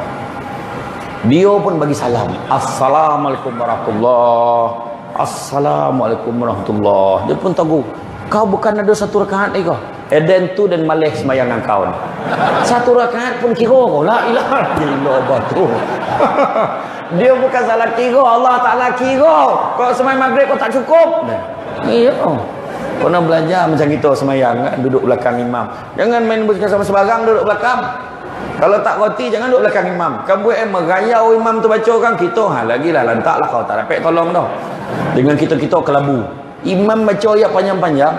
Dia pun bagi salam. Assalamualaikum warahmatullahi. Assalamualaikum warahmatullahi. Dia pun tahu. Kau bukan ada satu rakaat ni kau. Eden tu dan malih semayangan kau ni. Satu rakaat pun kira kau. La ilaha illallah tu. Dia bukan salah kira, Allah Ta'ala kira. Kau semayang maghrib kau tak cukup. Iya. Kau nak belajar macam kita semayang kan? Duduk belakang imam. Jangan main bersama sebarang duduk belakang. Kalau tak roti jangan duduk belakang imam. Kau buat merayau imam tu baca kan kita. Lagilah lantaklah kau tak dapat tolong dah. Dengan kita kelabu. Imam baca ayat panjang-panjang.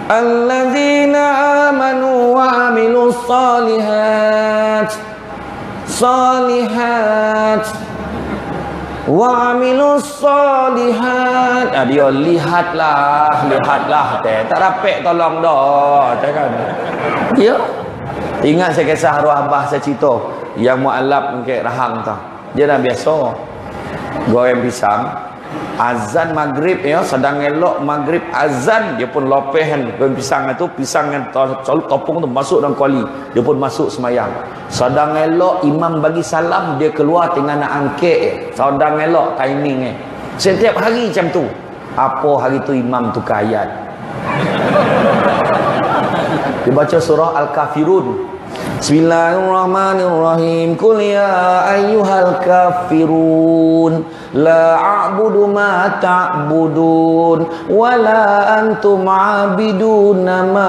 Allazina amanu wa amilus salihat wa amilus salihat. Dia lihatlah tak dapat tolong dah kan. Ya. Ingat saya kisah arwah abah saya cerita yang mualaf mungkin rahang tau. Dia dah biasa goreng pisang. Azan maghrib ya, sedang elok maghrib azan, dia pun lopehan pisang itu, pisang yang topung tu masuk dalam kuali, dia pun masuk semayang. Sedang elok imam bagi salam, dia keluar tengah nak angkek. Sedang elok timing setiap hari macam tu. Apa hari tu imam tukar ayat. Dia baca surah Al-Kafirun. Bismillahirrahmanirrahim. Qul ya ayyuhal kafirun la a'budu ma ta'budun wa la antum 'abiduna ma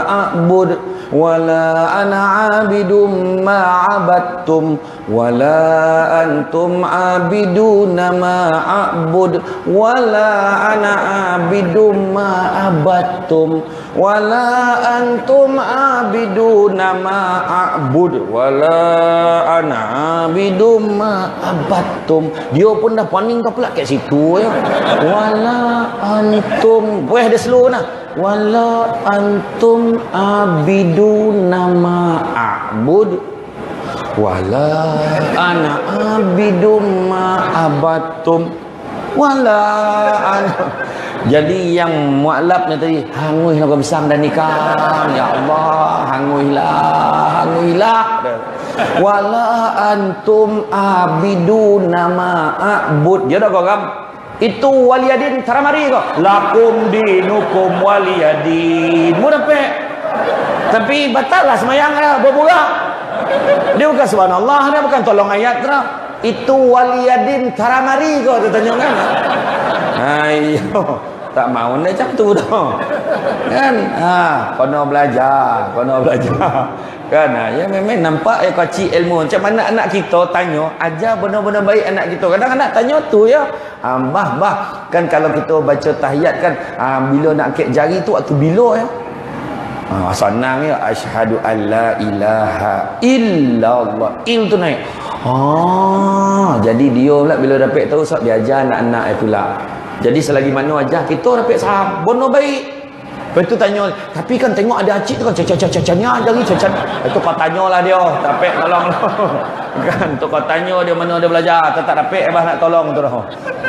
a'bud wa la ana 'abidum ma 'abadtum wa la antum 'abiduna ma a'bud wa la ana 'abidum ma 'abadtum wa la antum 'abiduna ma a'bud wa la ana 'abidum ma 'abadtum. Dia pun dah paning kau pula kat situ ya. Wala antum, boleh dia slow nah. Wala antum abiduna ma a'bud wala ana abidum ma abadtum wala ana. Jadi yang mualafnya tadi, hanguilah kau pisang dan nikah. Ya Allah, hanguilah. Wala antum abiduna ma a'bud. Dia dah kau itu waliyadin taramari kau. Lakum dinukum waliyadin. Mu dapat. Tapi batallah semayang dia berburak. Dia bukan subhanallah, dia bukan tolong ayat terang. Itu waliyadin taramari kau tu tanya kan. Ayo. Tak mau nak macam tu dah. Kan? Kena belajar. Kan? Ya memang nampak ya kecil ilmu. Macam mana anak kita tanya, ajar benda-benda baik anak kita. Kadang anak tanya tu ya. Bah. Kan kalau kita baca tahiyat kan, bila nak angkat jari tu waktu bila ya? Senang ya. Asyhadu an la ilaha illallah. Il tu naik. Jadi dia pula bila dapat tahu sebab dia ajar anak-anak pula. Jadi selagi mana ajar kita dapat saham benda baik. Lepas tu tanya, tapi kan tengok ada acik tu kan caca-caca-cacanya lagi caca. Itu kau tanyalah dia, tapi tolong kan tu kau tanya dia mana dia belajar, tak dapat abah nak tolong tu dah.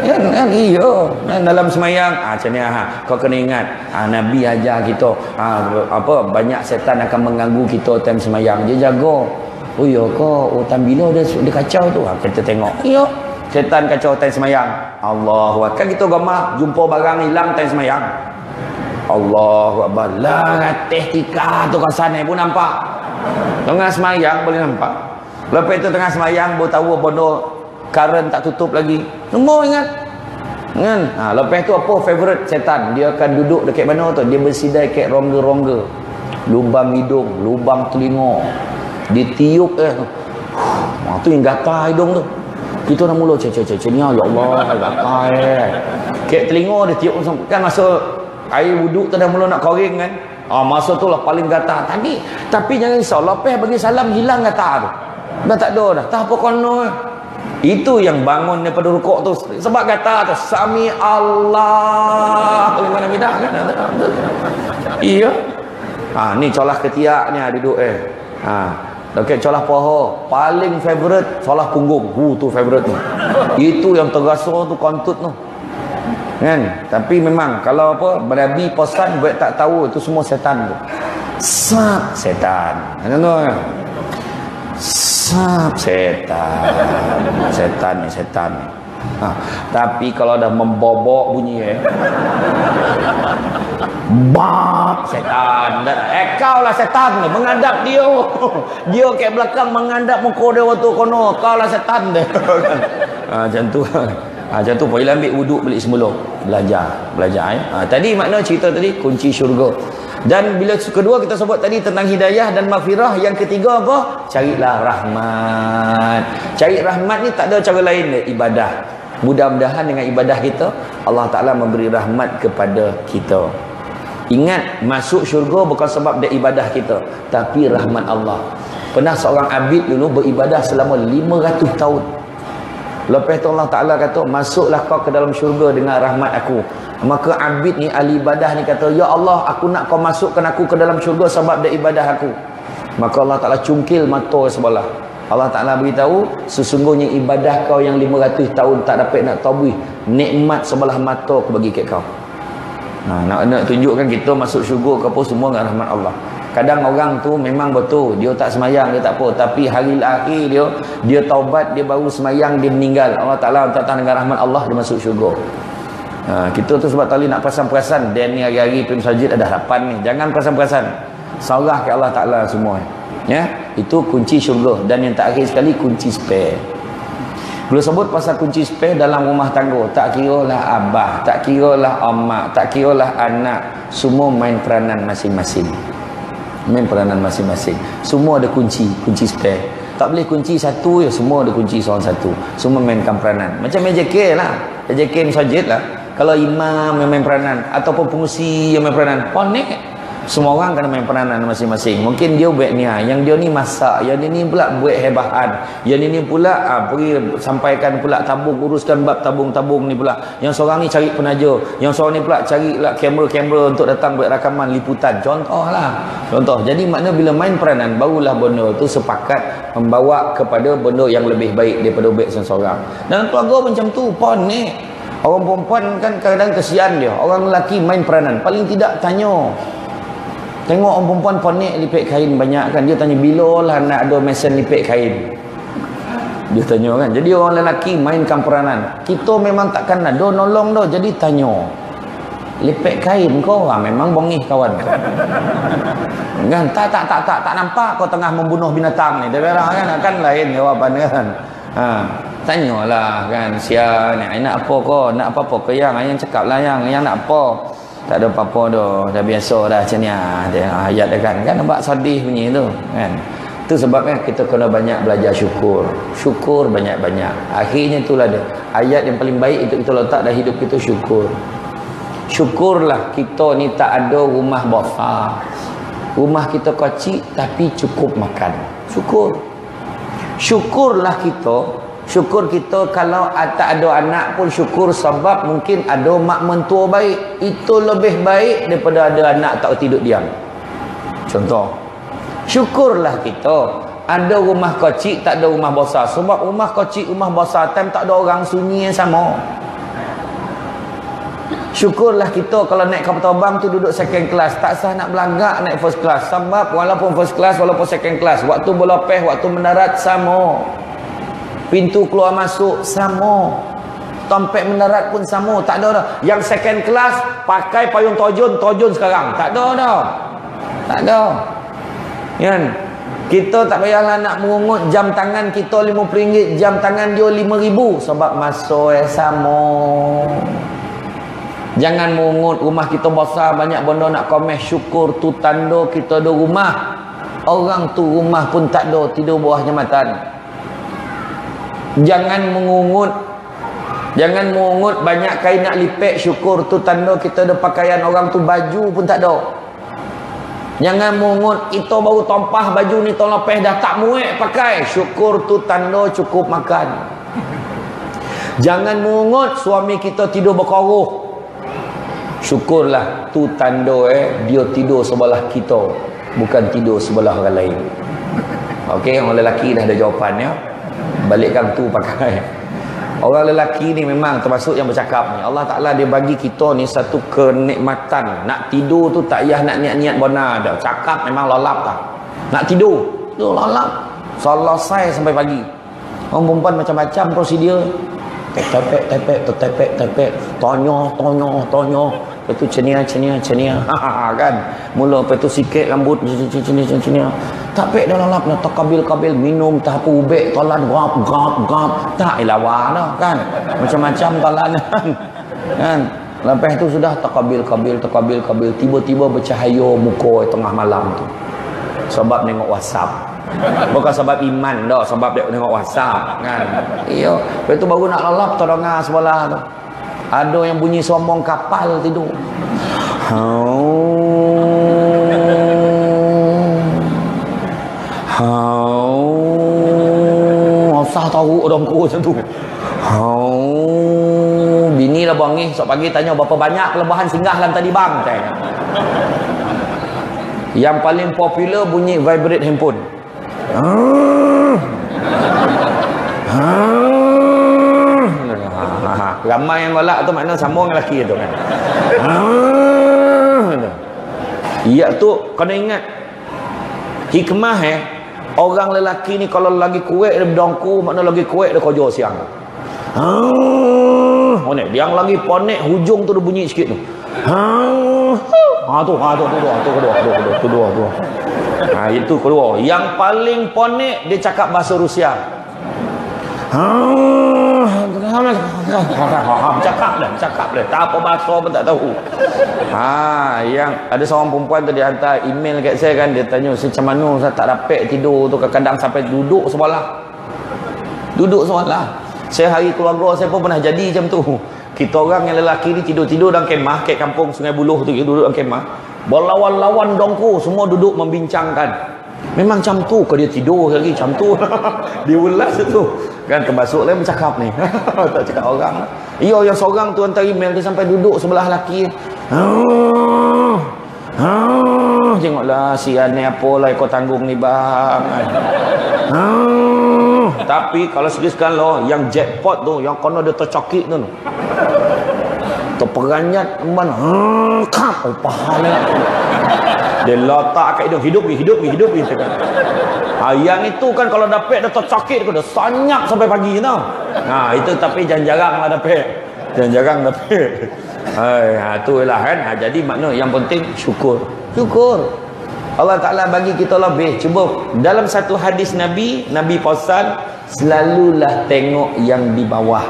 Kan iya. Dalam semayang macam ni kau kena ingat, Nabi ajar kita apa banyak setan akan mengganggu kita time semayang. Dia jaga. Oh ya kau time bila dia kacau tu kita tengok. Iya. Setan kacau time semayang. Allahu Akbar. Kan kita gamah jumpa barang hilang time semayang. Allahu Akbar. Lah ratih tika tu kat sana pun nampak. Tengah semayang boleh nampak. Lepas tu tengah semayang baru tahu bodoh current tak tutup lagi. Semua ingat. Kan? Lepas tu apa favorite setan? Dia akan duduk dekat mana tu? Dia bersidai kat rongga-rongga. Lubang hidung, lubang telinga. Dia tiup tu yang gatal hidung tu. Kita nak mula ni ya Allah gatal kat telinga dia tiup kan masa air wuduk tu dah mula nak kering kan. Masa tu lah paling gatal tadi. Tapi jangan risau, lepas bagi salam hilang gatal tu. Dah tak ada dah. Tak apa kono. Itu yang bangun daripada rukuk tu sebab gatal tu. Sami Allah. Mana bidah kan? Iya. Ni colah ketiak ni duduk dekat colah paha paling favorite colah punggung. Tu favorite tu. Itu yang terasa tu kontut tu. Kan? Tapi memang kalau apa Nabi pesan buat tak tahu itu semua setan tu. Sap setan. Kan tu? Sap setan. Setan. Tapi kalau dah membobok bunyi bab setan. Kau lah setan ni menghadap dia. Dia kat belakang menghadap muka dia waktu kono. Kau lah setan dia. Macam tu. Macam tu boleh ambil wuduk balik semula. Belajar tadi makna cerita tadi kunci syurga. Dan bila kedua kita sebut tadi tentang hidayah dan maghfirah, yang ketiga apa? Carilah rahmat. Cari rahmat ni tak ada cara lain dia ibadah. Mudah-mudahan dengan ibadah kita Allah Ta'ala memberi rahmat kepada kita. Ingat, masuk syurga bukan sebab dia ibadah kita, tapi rahmat Allah. Pernah seorang abid dulu beribadah selama 500 tahun. Lepas tu Allah Ta'ala kata, masuklah kau ke dalam syurga dengan rahmat aku. Maka abid ni, ahli ibadah ni kata, ya Allah, aku nak kau masukkan aku ke dalam syurga sebab dia ibadah aku. Maka Allah Ta'ala cungkil mata sebelah. Allah Ta'ala beritahu, sesungguhnya ibadah kau yang 500 tahun tak dapat nak tabuh nikmat sebelah mata aku bagi kat kau. Nak tunjukkan kita masuk syurga ke apa semua dengan rahmat Allah. Kadang orang tu memang betul dia tak semayang, dia tak apa, tapi hari akhir dia taubat, dia baru semayang, dia meninggal. Allah Ta'ala datang dengan rahmat Allah, dia masuk syurga. Kita tu sebab tadi nak perasan-perasan dan ni hari-hari pergi masjid ada harapan ni. Jangan perasan-perasan, sarah ke Allah Ta'ala semua ya. Itu kunci syurga. Dan yang terakhir sekali kunci spare. Bila sebut pasal kunci spare dalam rumah tangga, tak kira lah abah, tak kira lah emak, tak kira lah anak, semua main peranan masing-masing. Semua ada kunci spare. Tak boleh kunci satu je, semua ada kunci seorang satu. Semua mainkan peranan. Macam AJK lah, AJK masjid lah. Kalau imam yang main peranan ataupun pengusi yang main peranan, ponek. Semua orang kena main peranan masing-masing. Mungkin dia buat ni, yang dia ni masak, yang dia ni pula buat hebahan, yang dia ni pula pergi sampaikan pula tabung, uruskan bab tabung-tabung ni pula. Yang seorang ni cari penaja, yang seorang ni pula cari lah kamera-kamera untuk datang buat rakaman liputan. Contoh. Jadi makna bila main peranan barulah benda tu sepakat membawa kepada benda yang lebih baik daripada buat seorang. Dan keluarga macam tu pon ni. Orang perempuan kan kadang kesian dia. Orang lelaki main peranan, paling tidak tanya. Tengok orang perempuan ponik lipet kain banyak kan. Dia tanya bila lah nak ada mesin lipet kain. Dia tanya kan. Jadi orang lelaki mainkan peranan. Kita memang takkan ada nolong dah. Jadi tanya. Lipet kain kau memang bongih kawan. Kan? Tak nampak kau tengah membunuh binatang ni. Dia bilang kan lain jawapan kan. Tanyalah kan. Sia ni nak apa kau? Nak apa-apa ke yang cakap lah yang nak apa? Tak ada apa-apa dah. Dah biasa dah macam ni. Ayat dia kan nampak sedih bunyi tu kan. Itu sebabnya kita kena banyak belajar syukur. Syukur banyak-banyak. Akhirnya itulah dia. Ayat yang paling baik itu kita letak dalam hidup kita, syukur. Syukurlah kita ni tak ada rumah besar. Rumah kita kecil tapi cukup makan. Syukur. Syukurlah kita Syukur kita kalau tak ada anak pun syukur sebab mungkin ada mak mentua baik. Itu lebih baik daripada ada anak tak tidur diam. Contoh, syukurlah kita ada rumah kecil tak ada rumah besar. Sebab rumah kecil, rumah besar, time tak ada orang, sunyi yang sama. Syukurlah kita kalau naik kapal terbang tu duduk second class. Tak sah nak belagak naik first class. Sebab walaupun first class, walaupun second class, waktu berlepeh, waktu mendarat sama. Pintu keluar masuk sama. Tompek mendarat pun sama. Tak ada dah. Yang second class pakai payung tojun sekarang. Tak ada dah. Tak ada. Kan? Kita tak payahlah nak mengungut jam tangan kita RM50, jam tangan dia RM5,000 sebab masa sama. Jangan mengungut rumah kita besar, banyak benda nak komen. Syukur tu tanda kita ada rumah. Orang tu rumah pun tak ada, tidur bawah jambatan. Jangan mengungut banyak kain nak lipek. Syukur tu tanda kita ada pakaian. Orang tu baju pun tak ada. Jangan mengungut kita baru tompah baju ni tahun lepas dah tak muat pakai. Syukur tu tanda cukup makan. Jangan mengungut suami kita tidur berkoruh. Syukurlah tu tanda dia tidur sebelah kita, bukan tidur sebelah orang lain. Okey, orang lelaki dah ada jawapan ya. Balikkan tu pakai. Orang lelaki ni memang termasuk yang bercakap ni. Allah Ta'ala dia bagi kita ni satu kenikmatan. Nak tidur tu tak payah nak niat-niat benar dah. Cakap memang lolap lah. Nak tidur tu lolap. Selesai sampai pagi. Orang perempuan macam-macam prosedur. Tepek. Tonyo. Lepas tu cenia. Kan? Mula lepas tu sikit rambut cenia. Tapek dah lalap nak kabil minum tahap ubek tolan gap. Tak ilawa dah kan. Macam-macam tolan kan. Lepas tu sudah kabil. Tiba-tiba bercahaya muka tengah malam tu. Sebab tengok WhatsApp. Bukan sebab iman dah, sebab dia tengok WhatsApp kan. Iya. Lepas tu baru nak lalap terdengar sebelah tu. Ada yang bunyi sombong kapal tidur. Asah tahu orang ku macam tu. Bini lah bangi esok pagi tanya berapa banyak kelebihan singgah dalam tadi bang. Yang paling popular bunyi vibrate handphone. Ramai yang golak tu makna sambung dengan lelaki tu kan. Ya tu kena ingat hikmah orang lelaki ni kalau lagi kuat dia berdongku, makna lagi kuat dia kerja siang. Dia yang lagi ponek hujung tu dia bunyi sikit tu. Tu dua. Itu kedua. Yang paling ponek dia cakap bahasa Rusia. Cakap dah. Tak apa bahasa pun tak tahu. Yang ada seorang perempuan tu dia hantar email kat saya kan, dia tanya macam mana saya tak dapat tidur tu, kadang-kadang sampai duduk sebelah. Saya hari keluarga saya pun pernah jadi macam tu. Kita orang yang lelaki ni tidur dalam kemah kat kampung Sungai Buloh tu, duduk dalam kemah. Berlawan-lawan dongku, semua duduk membincangkan. Memang macam tu ke dia tidur lagi macam tu. Dia ulas tu. Kan termasuk lain bercakap ni. Tak cakap orang. Iya yang seorang tu hantar email dia sampai duduk sebelah lelaki. Tengoklah si aneh apalah kau tanggung ni bang. Tapi kalau sekali lo yang jackpot tu, yang kono dia tercokik tu. Terperanyat man pahala. Dia letak kat hidung, hidup cakap. Yang itu kan kalau dapat dia tercokit dia sanyak sampai pagi tau. Itu tapi jarang lah dapat. Jarang dapat. Itulah kan. Jadi makna yang penting syukur. Allah Ta'ala bagi kita lebih. Cuba dalam satu hadis Nabi pesan selalulah tengok yang di bawah,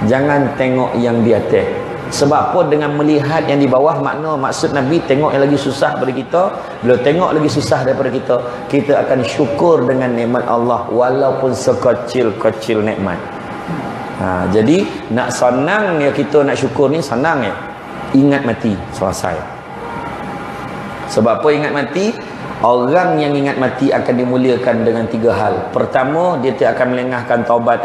jangan tengok yang di atas. Sebab apa? Dengan melihat yang di bawah, maksud Nabi tengok yang lagi susah daripada kita. Bila tengok lagi susah daripada kita, kita akan syukur dengan nikmat Allah walaupun sekecil-kecil nikmat. Jadi nak senang ya, kita nak syukur ni senang ya. Ingat mati, selesai. Sebab apa ingat mati? Orang yang ingat mati akan dimuliakan dengan 3 hal. Pertama, dia akan melengahkan taubat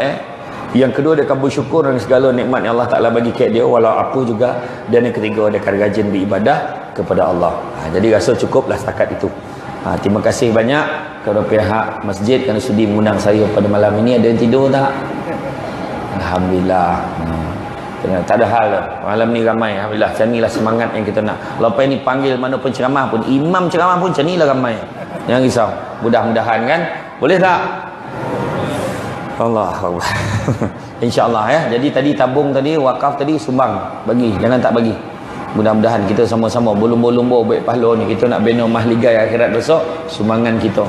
Yang kedua, dia akan bersyukur dengan segala nikmat yang Allah Ta'ala bagi kat dia, walau apa juga. Dan yang ketiga, dia akan rajin beribadah kepada Allah. Jadi rasa cukuplah setakat itu. Terima kasih banyak kepada pihak masjid kerana sudi mengundang saya pada malam ini. Ada yang tidur tak? Alhamdulillah. Tak ada hal lah. Malam ni ramai. Alhamdulillah. Macam inilah semangat yang kita nak. Lepas ni panggil mana pun ceramah pun, imam ceramah pun macam inilah ramai. Jangan risau. Mudah-mudahan kan. Boleh tak? Allah Allah. InsyaAllah ya. Jadi tadi tabung tadi, wakaf tadi, sumbang. Bagi. Jangan tak bagi. Mudah-mudahan kita sama-sama bolong-bolong baik pahala ni. Kita nak bina mahligai akhirat besok. Sumbangan kita.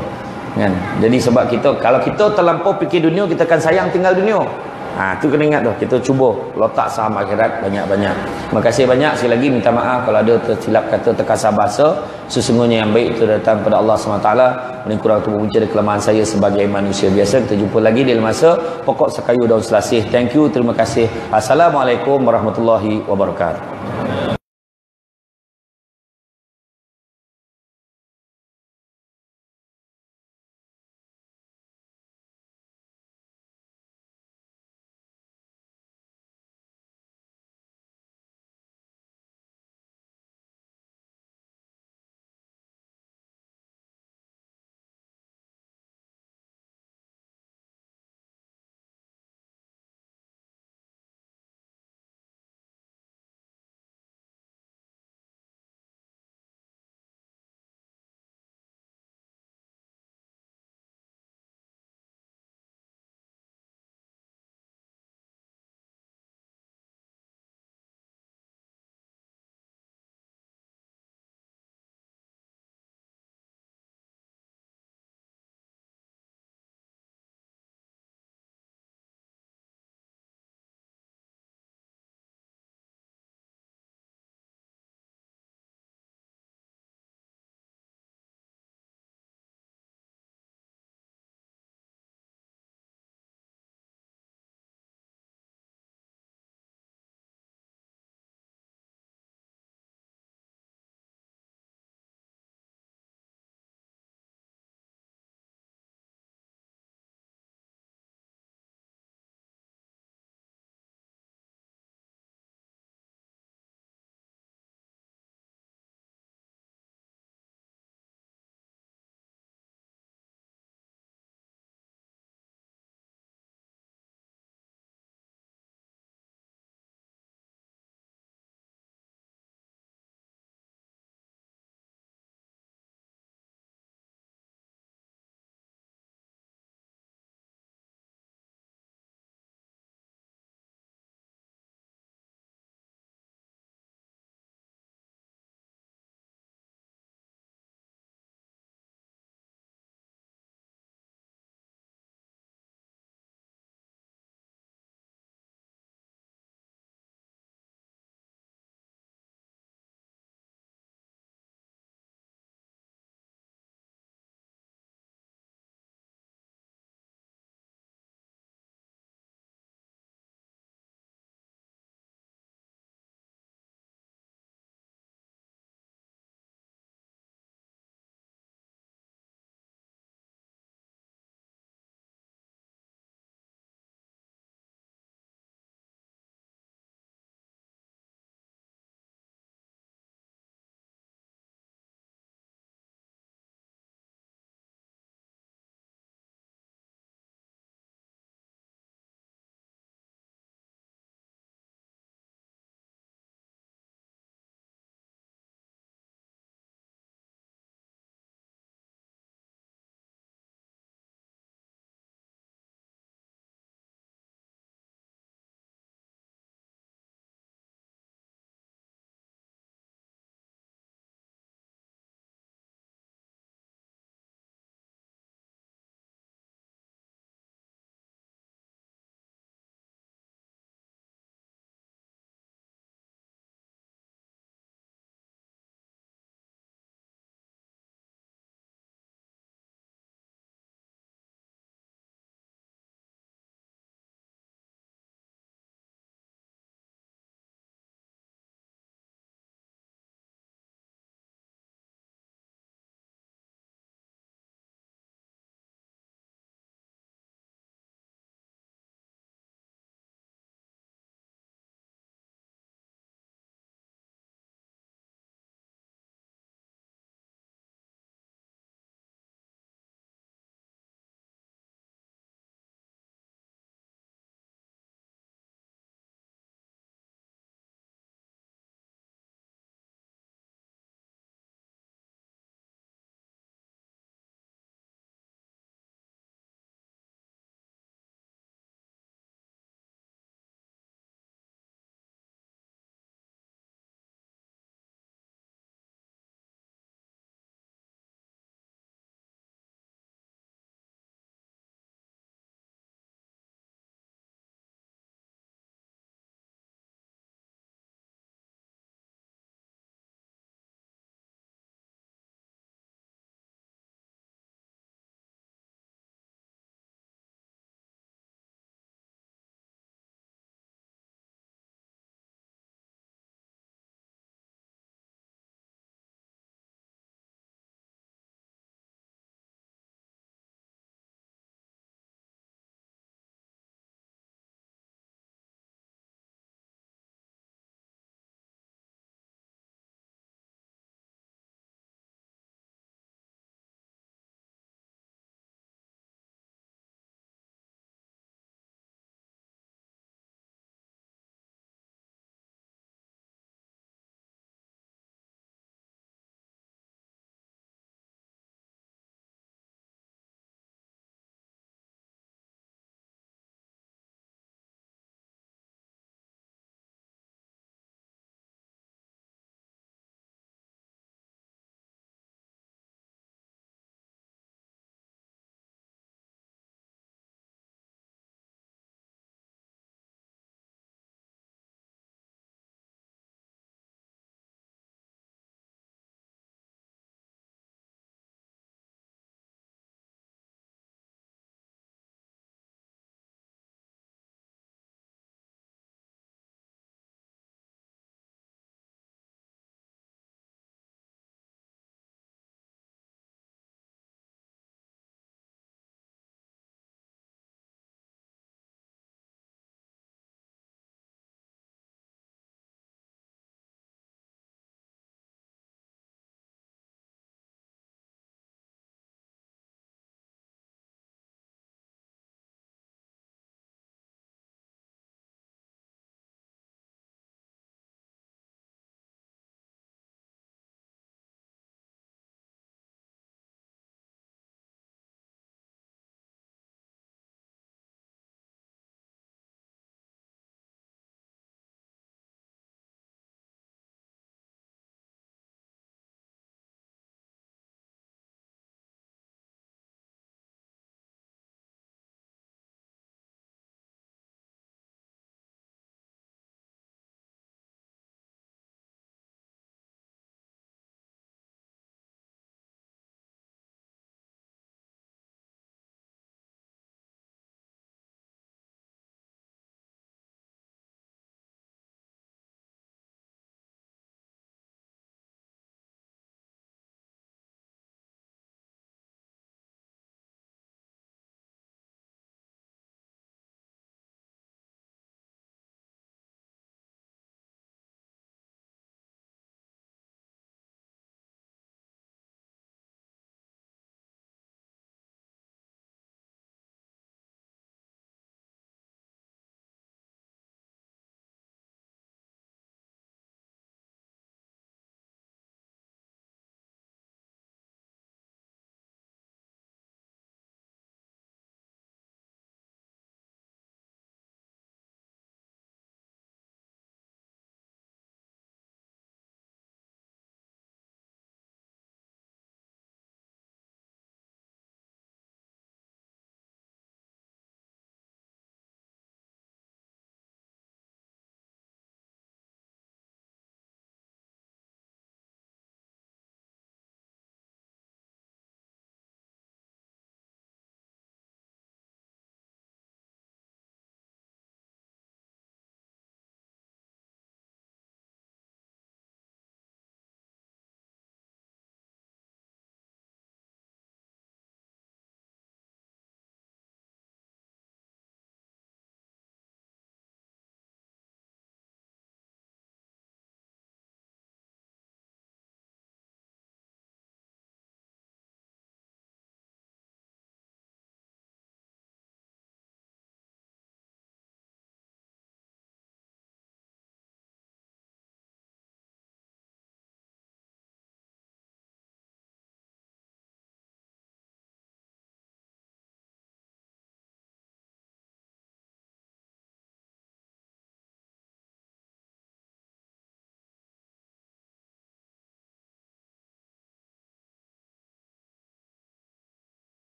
Kan? Jadi sebab kita, kalau kita terlampau fikir dunia, kita akan sayang tinggal dunia. Tu kena ingat tu. Kita cuba letak saham akhirat banyak-banyak. Terima kasih banyak. Sekali lagi minta maaf kalau ada tersilap kata, terkasar bahasa. Sesungguhnya yang baik itu datang kepada Allah SWT. Ini kurang tu punca dan kelemahan saya sebagai manusia biasa. Kita jumpa lagi dalam masa pokok sekayu daun selasih. Thank you. Terima kasih. Assalamualaikum warahmatullahi wabarakatuh.